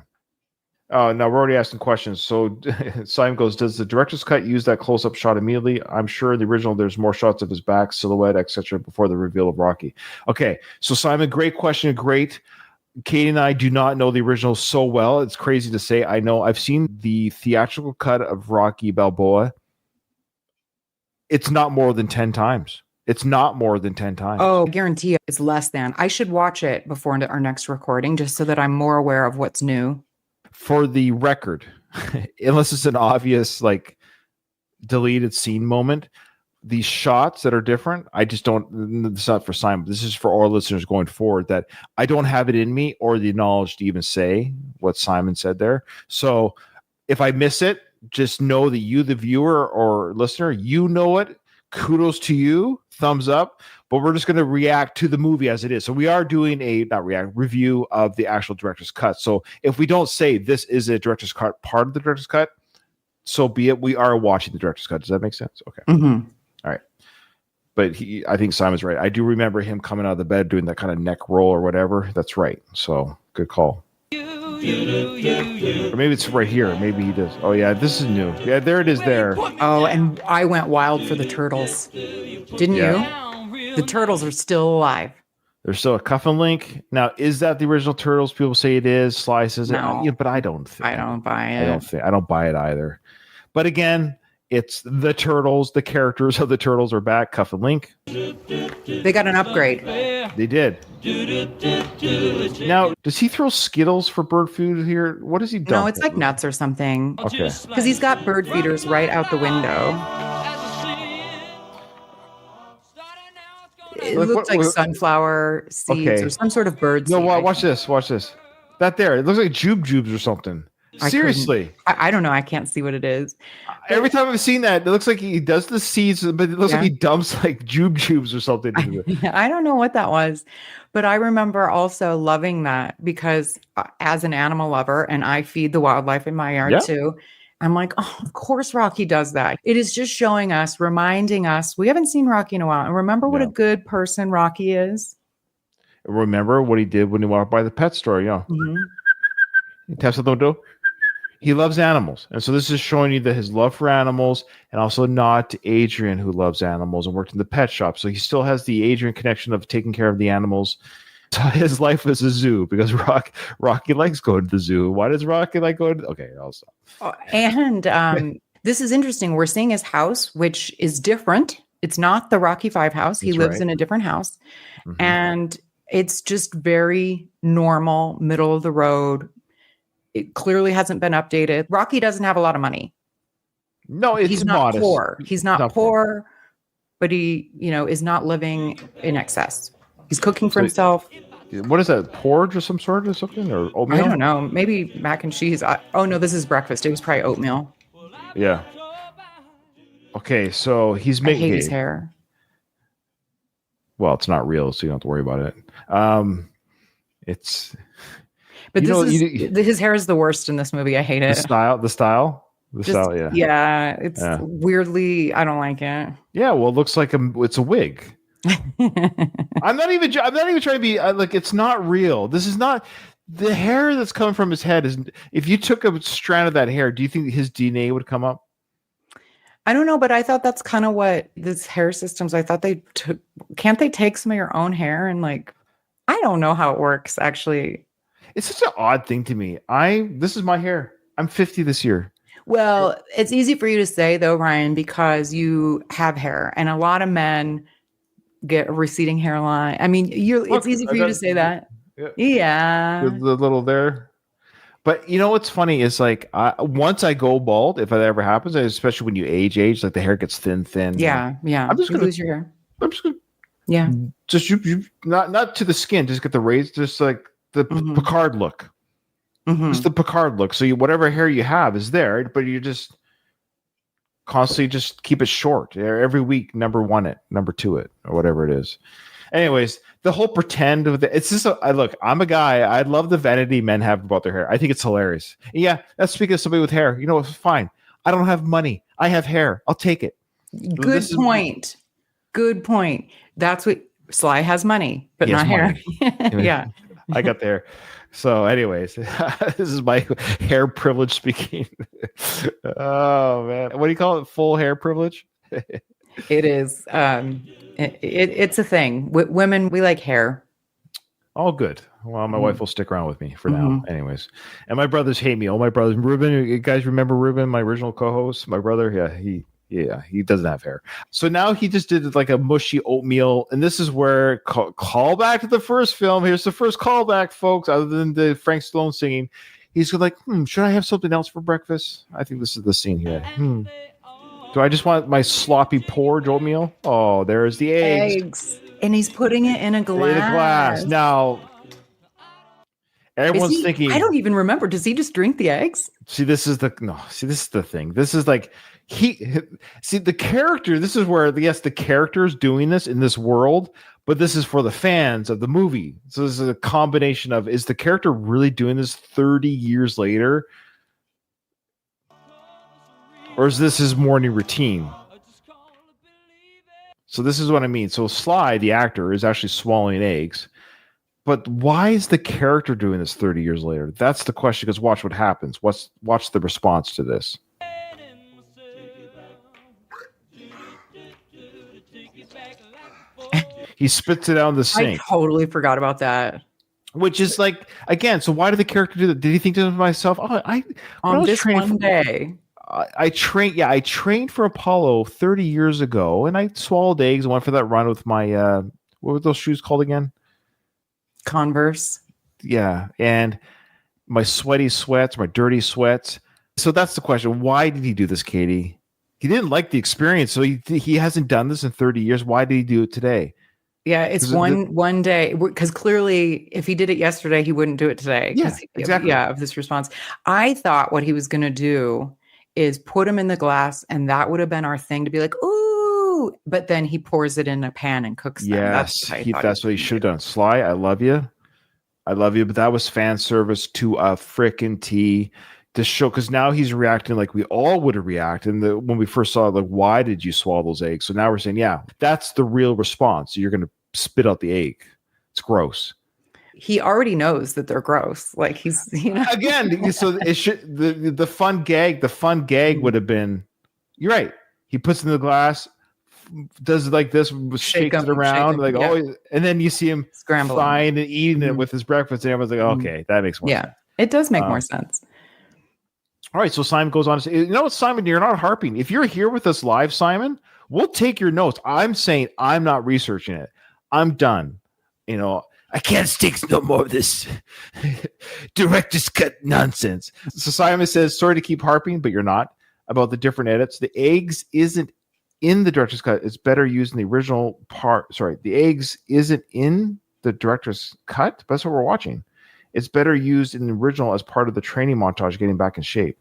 Oh, now we're already asking questions. So Simon goes, does the director's cut use that close-up shot immediately? I'm sure in the original there's more shots of his back, silhouette, etc. before the reveal of Rocky. Okay, so Simon, great question. Great. Katie and I do not know the original so well. It's crazy to say. I know I've seen the theatrical cut of Rocky Balboa. It's not more than 10 times. It's not more than 10 times. Oh, I guarantee you it's less than. I should watch it before our next recording just so that I'm more aware of what's new. For the record, unless it's an obvious deleted scene moment, these shots that are different, I just don't. It's not for Simon. This is for all listeners going forward. That I don't have it in me or the knowledge to even say what Simon said there. So if I miss it, just know that you, the viewer or listener, you know it. Kudos to you. Thumbs up. But we're just going to react to the movie as it is. So we are doing review of the actual director's cut. So if we don't say this is a director's cut, part of the director's cut, so be it. We are watching the director's cut. Does that make sense? Okay. Mm-hmm. All right. But I think Simon's right. I do remember him coming out of the bed doing that kind of neck roll or whatever. That's right. So good call. Or maybe it's right here. Maybe he does. Oh yeah, this is new. Yeah, there it is there. Oh, and I went wild for the turtles. Didn't you? The turtles are still alive. There's still a cuff and link. Now, is that the original Turtles? People say it is. Sly says it. No. Yeah, but I don't think. I don't buy it. I don't buy it either. But again, it's the Turtles. The characters of the Turtles are back. Cuff and link. They got an upgrade. They did. Now, does he throw Skittles for bird food here? What does he do? No, it's like nuts or something. Okay. Because he's got bird feeders right out the window. It looks like sunflower seeds or some sort of bird seed. No, watch this. Watch this. That there. It looks like jubes or something. Seriously. I don't know. I can't see what it is. Every time I've seen that, it looks like he does the seeds, but it looks like he dumps like jubes or something. I don't know what that was. But I remember also loving that because as an animal lover, and I feed the wildlife in my yard too, I'm like, oh, of course Rocky does that. It is just showing us, reminding us, we haven't seen Rocky in a while. And remember what a good person Rocky is. Remember what he did when he walked by the pet store, Mm-hmm. He taps on the window. He loves animals. And so this is showing you that his love for animals, and also nod to Adrian, who loves animals and worked in the pet shop. So he still has the Adrian connection of taking care of the animals. So his life is a zoo because Rocky likes going to the zoo. Why does Rocky like going to? Okay, I'll stop. And this is interesting. We're seeing his house, which is different. It's not the Rocky V house. He lives in a different house. Mm-hmm. And it's just very normal, middle of the road. It clearly hasn't been updated. Rocky doesn't have a lot of money. No, he's not modest. Poor. He's not poor, but he, is not living in excess. He's cooking for himself. What is that? Porridge or some sort or something? Or oatmeal? I don't know. Maybe mac and cheese. Oh no, this is breakfast. It was probably oatmeal. Yeah. Okay, so he's making. I hate his hair. Well, it's not real, so you don't have to worry about it. It's. But his hair is the worst in this movie. I hate it. The style. Yeah. Yeah, it's weirdly. I don't like it. Yeah, well, it looks like it's a wig. I'm not even trying to be like, it's not real. This is not the hair that's coming from his head. Is if you took a strand of that hair, do you think his DNA would come up? I don't know, but I thought that's kind of what this hair systems. I thought can't they take some of your own hair and like, I don't know how it works actually. It's such an odd thing to me. This is my hair. I'm 50 this year. Well, it's easy for you to say though, Ryan, because you have hair and a lot of men get a receding hairline. I mean, it's easy for you to say that. Yeah. The little there. But you know what's funny is like once I go bald, if that ever happens, especially when you age, like the hair gets thin. Yeah. I'm just gonna lose your hair. I'm just gonna Yeah. just you not to the skin, just get the raised, just like the Picard look. Just the Picard look. So whatever hair you have is there, but you just constantly just keep it short. Every week, number 1 it, number 2 it, or whatever it is. Anyways, the whole pretend of it's just look, I'm a guy. I love the vanity men have about their hair. I think it's hilarious. And yeah, that's speaking of somebody with hair. You know, it's fine. I don't have money. I have hair. I'll take it. Good point. Good point. That's what Sly has money, but not hair. Yeah. I got the hair. So anyways, this is my hair privilege speaking. Oh man. What do you call it? Full hair privilege? It is. It's a thing. Women, we like hair. All good. Well, my wife will stick around with me for now. Anyways. And my brothers hate me. Oh, my brothers. Ruben, you guys remember Ruben, my original co-host? My brother? Yeah, he doesn't have hair. So now he just did like a mushy oatmeal. And this is where call back to the first film. Here's the first callback, folks, other than the Frank Stallone singing. He's like, should I have something else for breakfast? I think this is the scene here. Do I just want my sloppy porridge oatmeal? Oh, there's the eggs. And he's putting it in a glass. Now, everyone's thinking. I don't even remember. Does he just drink the eggs? This is the thing. This is like the character. This is where, yes, the character is doing this in this world, but this is for the fans of the movie. So this is a combination of, is the character really doing this 30 years later? Or is this his morning routine? So this is what I mean. So Sly, the actor, is actually swallowing eggs. But why is the character doing this 30 years later? That's the question, because watch what happens. Watch the response to this. He spits it out in the sink. I totally forgot about that. Which is like, again, so why did the character do that? Did he think to himself, on this one day... I trained for Apollo 30 years ago, and I swallowed eggs and went for that run with my what were those shoes called again? Converse. Yeah, and my sweaty sweats, my dirty sweats. So that's the question. Why did he do this, Katie? He didn't like the experience, so he hasn't done this in 30 years. Why did he do it today? Yeah, it's one day, because clearly if he did it yesterday, he wouldn't do it today. Yeah, exactly. Yeah, of this response. I thought what he was going to do is put them in the glass, and that would have been our thing to be like, ooh, but then he pours it in a pan and cooks them. Yes, that's what he should have done. Sly, I love you, but that was fan service to a frickin' T to show, because now he's reacting like we all would have reacted when we first saw, like, why did you swallow those eggs? So now we're saying, yeah, that's the real response. You're going to spit out the egg. It's gross. He already knows that they're gross. Like he's, again. So it should the fun gag. The fun gag would have been, you're right. He puts it in the glass, does it like this, shakes it around, like and then you see him scrambling, frying and eating it with his breakfast, and everyone's like, okay, that makes more sense. It does make more sense. All right, so Simon goes on to say, you know what, Simon, you're not harping. If you're here with us live, Simon, we'll take your notes. I'm saying I'm not researching it. I'm done. I can't stick no more of this director's cut nonsense. So Simon says, sorry to keep harping, but you're not, about the different edits. The eggs isn't in the director's cut. It's better used in the original part. Sorry, the eggs isn't in the director's cut, but that's what we're watching. It's better used in the original as part of the training montage, getting back in shape.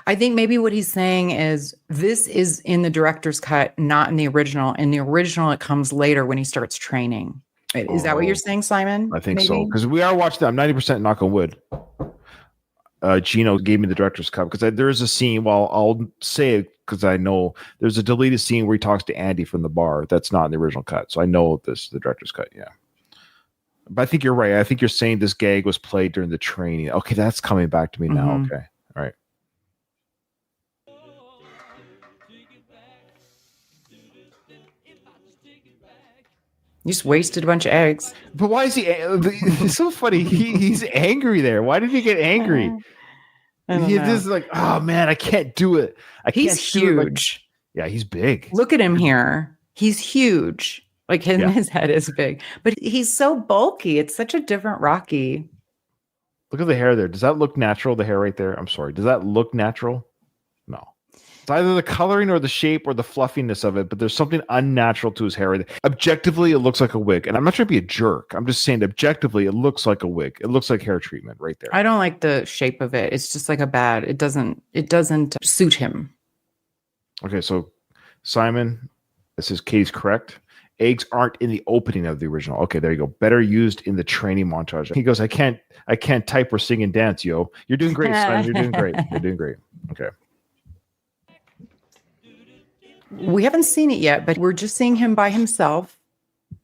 I think maybe what he's saying is this is in the director's cut, not in the original. In the original, it comes later when he starts training. Is that what you're saying, Simon? I think so, because we are watching that. I'm 90% knock on wood. Gino gave me the director's cut because there is a scene. Well, I'll say it because I know there's a deleted scene where he talks to Andy from the bar. That's not in the original cut, so I know this is the director's cut. Yeah, but I think you're right. I think you're saying this gag was played during the training. Okay, that's coming back to me now. Okay, all right. You just wasted a bunch of eggs. But why is he? It's so funny. He's angry there. Why did he get angry? He's just like, oh man, I can't do it. He's huge. Yeah, he's big. Look at him here. He's huge. Like his head is big, but he's so bulky. It's such a different Rocky. Look at the hair there. Does that look natural? The hair right there. I'm sorry. Does that look natural? No. It's either the coloring or the shape or the fluffiness of it, but there's something unnatural to his hair. Right there. Objectively, it looks like a wig. And I'm not trying to be a jerk. I'm just saying objectively, it looks like a wig. It looks like hair treatment right there. I don't like the shape of it. It's just like it doesn't suit him. Okay, so Simon, this is Katie's correct. Eggs aren't in the opening of the original. Okay, there you go. Better used in the training montage. He goes, I can't type or sing and dance, yo. You're doing great, Simon. You're doing great. You're doing great. Okay. We haven't seen it yet, but we're just seeing him by himself.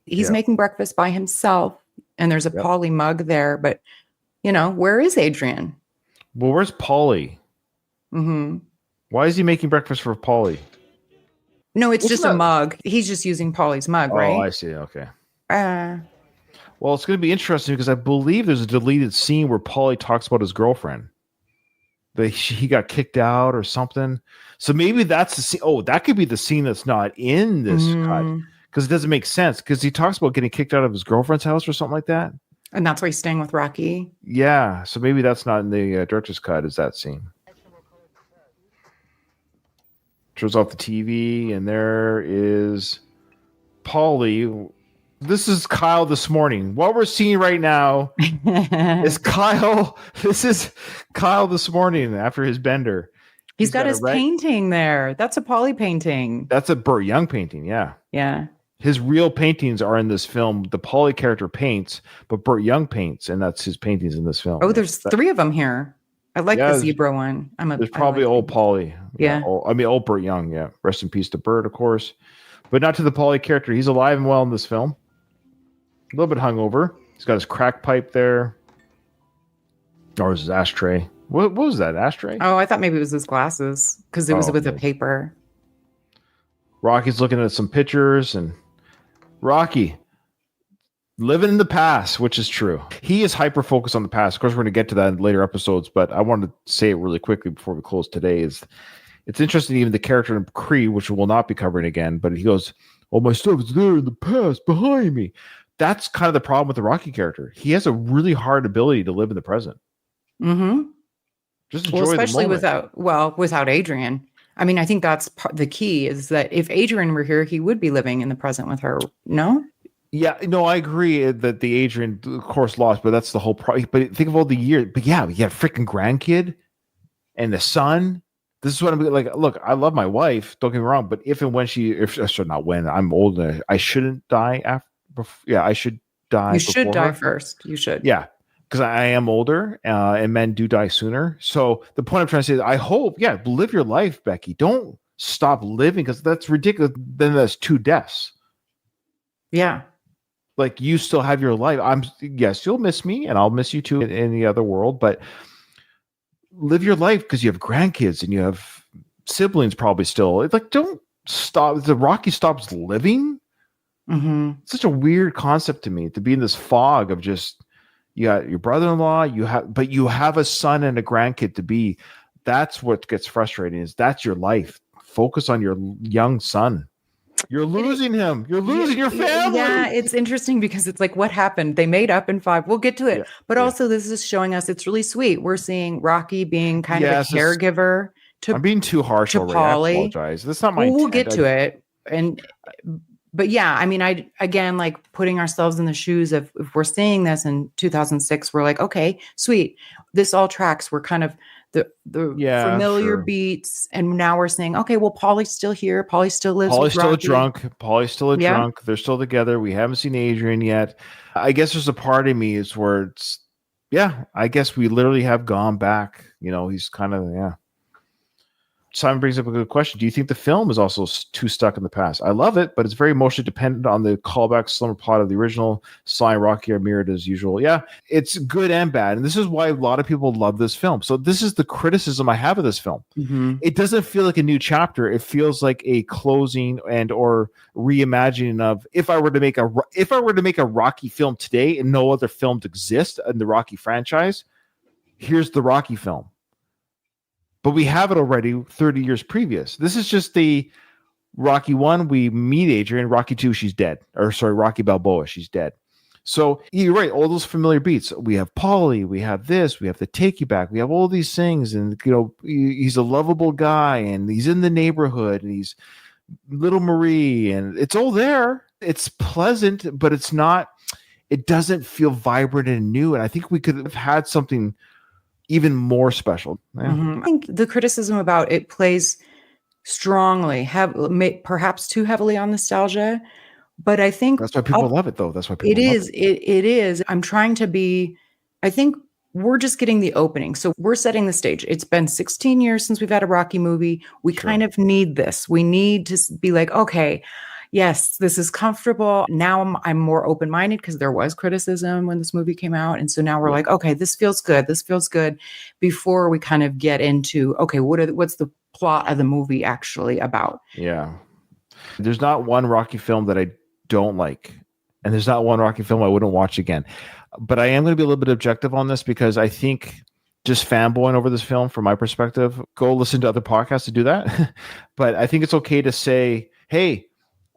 He's making breakfast by himself, and there's a Polly mug there. But, where is Adrian? Well, where's Polly? Mm-hmm. Why is he making breakfast for Polly? No, it's just a mug. He's just using Polly's mug, right? Oh, I see. Okay. Well, it's going to be interesting because I believe there's a deleted scene where Polly talks about his girlfriend. He got kicked out or something. So maybe that's the scene. Oh, that could be the scene that's not in this cut because it doesn't make sense because he talks about getting kicked out of his girlfriend's house or something like that. And that's why he's staying with Rocky. Yeah. So maybe that's not in the director's cut. Is that scene? Shows off the TV, and there is Polly. This is Kyle this morning. What we're seeing right now is Kyle. This is Kyle this morning after his bender. He's got his painting there. That's a Polly painting. That's a Burt Young painting. Yeah. Yeah. His real paintings are in this film. The Polly character paints, but Burt Young paints, and that's his paintings in this film. Oh, there's 3 of them here. I like the zebra one. There's probably old Polly. Yeah. Old Burt Young. Yeah. Rest in peace to Burt, of course. But not to the Polly character. He's alive and well in this film. A little bit hungover. He's got his crack pipe there. Or his ashtray. What was that? Ashtray? Oh, I thought maybe it was his glasses because it was with a paper. Rocky's looking at some pictures, and Rocky living in the past, which is true. He is hyper focused on the past. Of course, we're going to get to that in later episodes, but I wanted to say it really quickly before we close today. It's interesting, even the character in Creed, which we'll not be covering again, but he goes, "Oh, my stuff is there in the past behind me." That's kind of the problem with the Rocky character. He has a really hard ability to live in the present. Mm-hmm. Just enjoy especially the moment. without Adrian. I mean, I think that's the key is that if Adrian were here, he would be living in the present with her. No? Yeah, no, I agree that the Adrian, of course, lost, but that's the whole problem. But think of all the years. But yeah, you have a freaking grandkid and the son. This is what I'm like. Look, I love my wife. Don't get me wrong. But if and when not when I'm old, I shouldn't die after. Yeah, I should die. You should die her. first. You should. Yeah, because I am older, and men do die sooner. So the point I'm trying to say is, I hope, live your life, Becky. Don't stop living because that's ridiculous. Then that's 2 deaths. Yeah. Like you still have your life. Yes, you'll miss me, and I'll miss you too in the other world. But live your life because you have grandkids and you have siblings probably still. It's like don't stop. The Rocky stops living. Mm-hmm. It's such a weird concept to me to be in this fog of just you got your brother-in-law, you have a son and a grandkid to be. That's what gets frustrating. Is that's your life. Focus on your young son. You're losing him. You're losing your family. Yeah, it's interesting because it's like what happened. They made up in 5. We'll get to it. But also this is showing us it's really sweet. We're seeing Rocky being kind of a caregiver to I'm being too harsh already. Polly. I apologize. That's not my intent. We'll get to it. But yeah, I mean, again, like putting ourselves in the shoes of if we're seeing this in 2006, we're like, okay, sweet. This all tracks. We're kind of the familiar beats. And now we're saying, okay, well, Polly's still here. Polly still lives Polly's with Rocky. still drunk. Polly's still drunk. They're still together. We haven't seen Adrian yet. I guess there's a part of me is where it's, I guess we literally have gone back He's kind of, yeah. Simon brings up a good question. Do you think the film is also too stuck in the past? I love it, but it's very emotionally dependent on the callback slumber plot of the original. Sly and Rocky are mirrored as usual. Yeah, it's good and bad. And this is why a lot of people love this film. So this is the criticism I have of this film. Mm-hmm. It doesn't feel like a new chapter. It feels like a closing and or reimagining of if I were to make a Rocky film today and no other films exist in the Rocky franchise, here's the Rocky film. But we have it already 30 years previous. This is just the Rocky 1. We meet Adrian. Rocky 2, she's dead. Or sorry, Rocky Balboa, she's dead. So you're right. All those familiar beats. We have Paulie. We have this. We have the Take You Back. We have all these things. And, he's a lovable guy. And he's in the neighborhood. And he's Little Marie. And it's all there. It's pleasant, but it's not. It doesn't feel vibrant and new. And I think we could have had something even more special. Yeah. Mm-hmm. I think the criticism about it plays strongly, perhaps too heavily on nostalgia, but I think that's why people love it, though. That's why people it love is. It is. I'm trying to be. I think we're just getting the opening, so we're setting the stage. It's been 16 years since we've had a Rocky movie. We kind of need this. We need to be like, okay, yes, this is comfortable. Now I'm more open-minded because there was criticism when this movie came out. And so now we're like, okay, this feels good. This feels good before we kind of get into, okay, what's the plot of the movie actually about? Yeah. There's not one Rocky film that I don't like. And there's not one Rocky film I wouldn't watch again. But I am going to be a little bit objective on this because I think just fanboying over this film, from my perspective, go listen to other podcasts to do that. But I think it's okay to say, hey,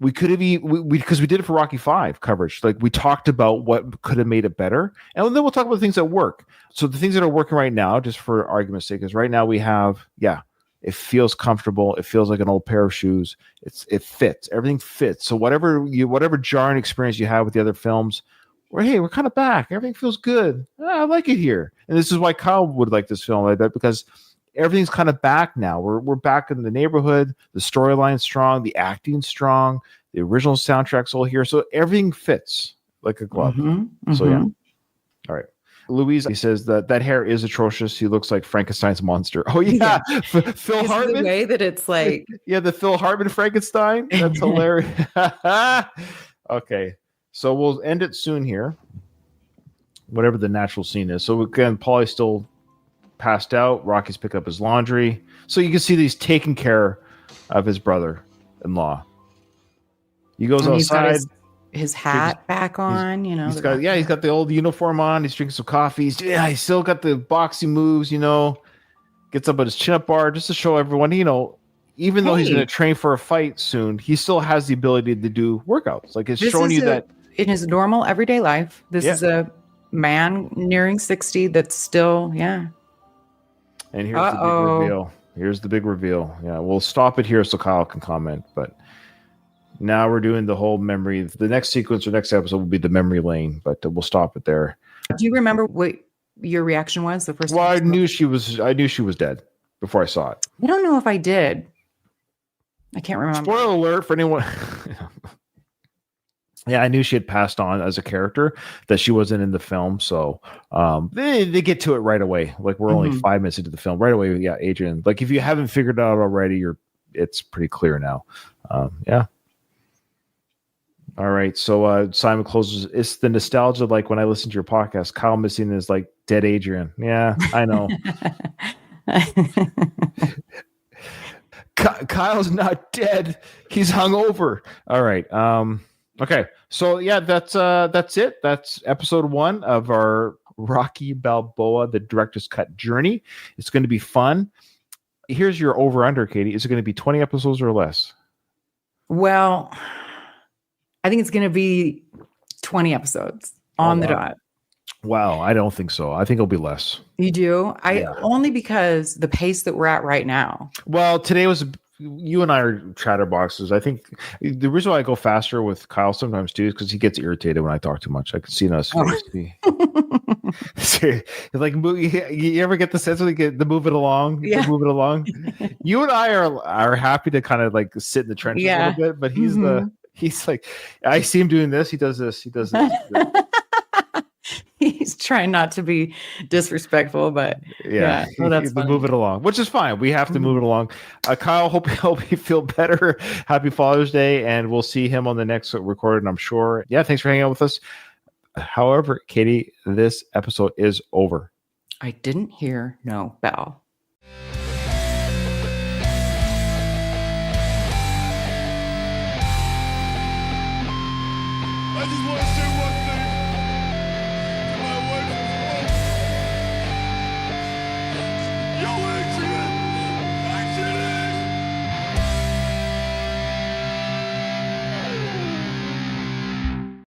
we could have because we did it for Rocky 5 coverage. Like, we talked about what could have made it better, and then we'll talk about the things that work. So the things that are working right now, just for argument's sake, is right now we have, it feels comfortable. It feels like an old pair of shoes. It fits. Everything fits. So whatever jarring experience you have with the other films, we're kind of back. Everything feels good. I like it here, and this is why Kyle would like this film, I bet, because everything's kind of back now. We're back in the neighborhood. The storyline's strong. The acting's strong. The original soundtrack's all here. So everything fits like a glove. Mm-hmm. So, yeah. All right. Louise, he says that hair is atrocious. He looks like Frankenstein's monster. Oh, yeah. Phil Hartman. The way that it's like. Yeah, the Phil Hartman Frankenstein. That's hilarious. Okay. So we'll end it soon here. Whatever the natural scene is. So again, Paulie's still passed out. Rocky's pick up his laundry. So you can see that he's taking care of his brother-in-law. He goes outside. He's got his hat back on, He's got the old uniform on. He's drinking some coffee. He's still got the boxing moves, Gets up at his chin-up bar just to show everyone, even though he's going to train for a fight soon, he still has the ability to do workouts. Like, it's showing you that in his normal everyday life, this is a man nearing 60 that's still, And here's the big reveal. Here's the big reveal. Yeah, we'll stop it here so Kyle can comment. But now we're doing the whole memory. The next sequence or next episode will be the memory lane, but we'll stop it there. Do you remember what your reaction was the first time? Well, I knew she was dead before I saw it. I don't know if I did. I can't remember. Spoiler alert for anyone. Yeah, I knew she had passed on as a character, that she wasn't in the film. So they get to it right away. Like, we're only 5 minutes into the film. Right away, yeah, Adrian. Like, if you haven't figured it out already, it's pretty clear now. Yeah. All right. So Simon closes. It's the nostalgia, like when I listen to your podcast, Kyle missing is like dead Adrian. Yeah, I know. Kyle's not dead. He's hungover. All right. Okay. So yeah, that's it. That's episode 1 of our Rocky Balboa, the director's cut journey. It's going to be fun. Here's your over under, Katie. Is it going to be 20 episodes or less? Well, I think it's going to be 20 episodes on the dot. Wow, I don't think so. I think it'll be less. You do? Only because the pace that we're at right now. Well, today was, you and I are chatterboxes. I think the reason why I go faster with Kyle sometimes too is because he gets irritated when I talk too much. I can see in us. Like, you ever get the sense when you get to move it along? Yeah. Move it along. You and I are happy to kind of like sit in the trenches a little bit, but he's like, I see him doing this. He does this. He does this. He's trying not to be disrespectful, but Yeah, well, that's they funny. move it along, which is fine. We have to move it along. Kyle, hope you feel better. Happy Father's Day, and we'll see him on the next recording, I'm sure. Yeah, thanks for hanging out with us. However, Katie, this episode is over. I didn't hear no bell. I just want to say one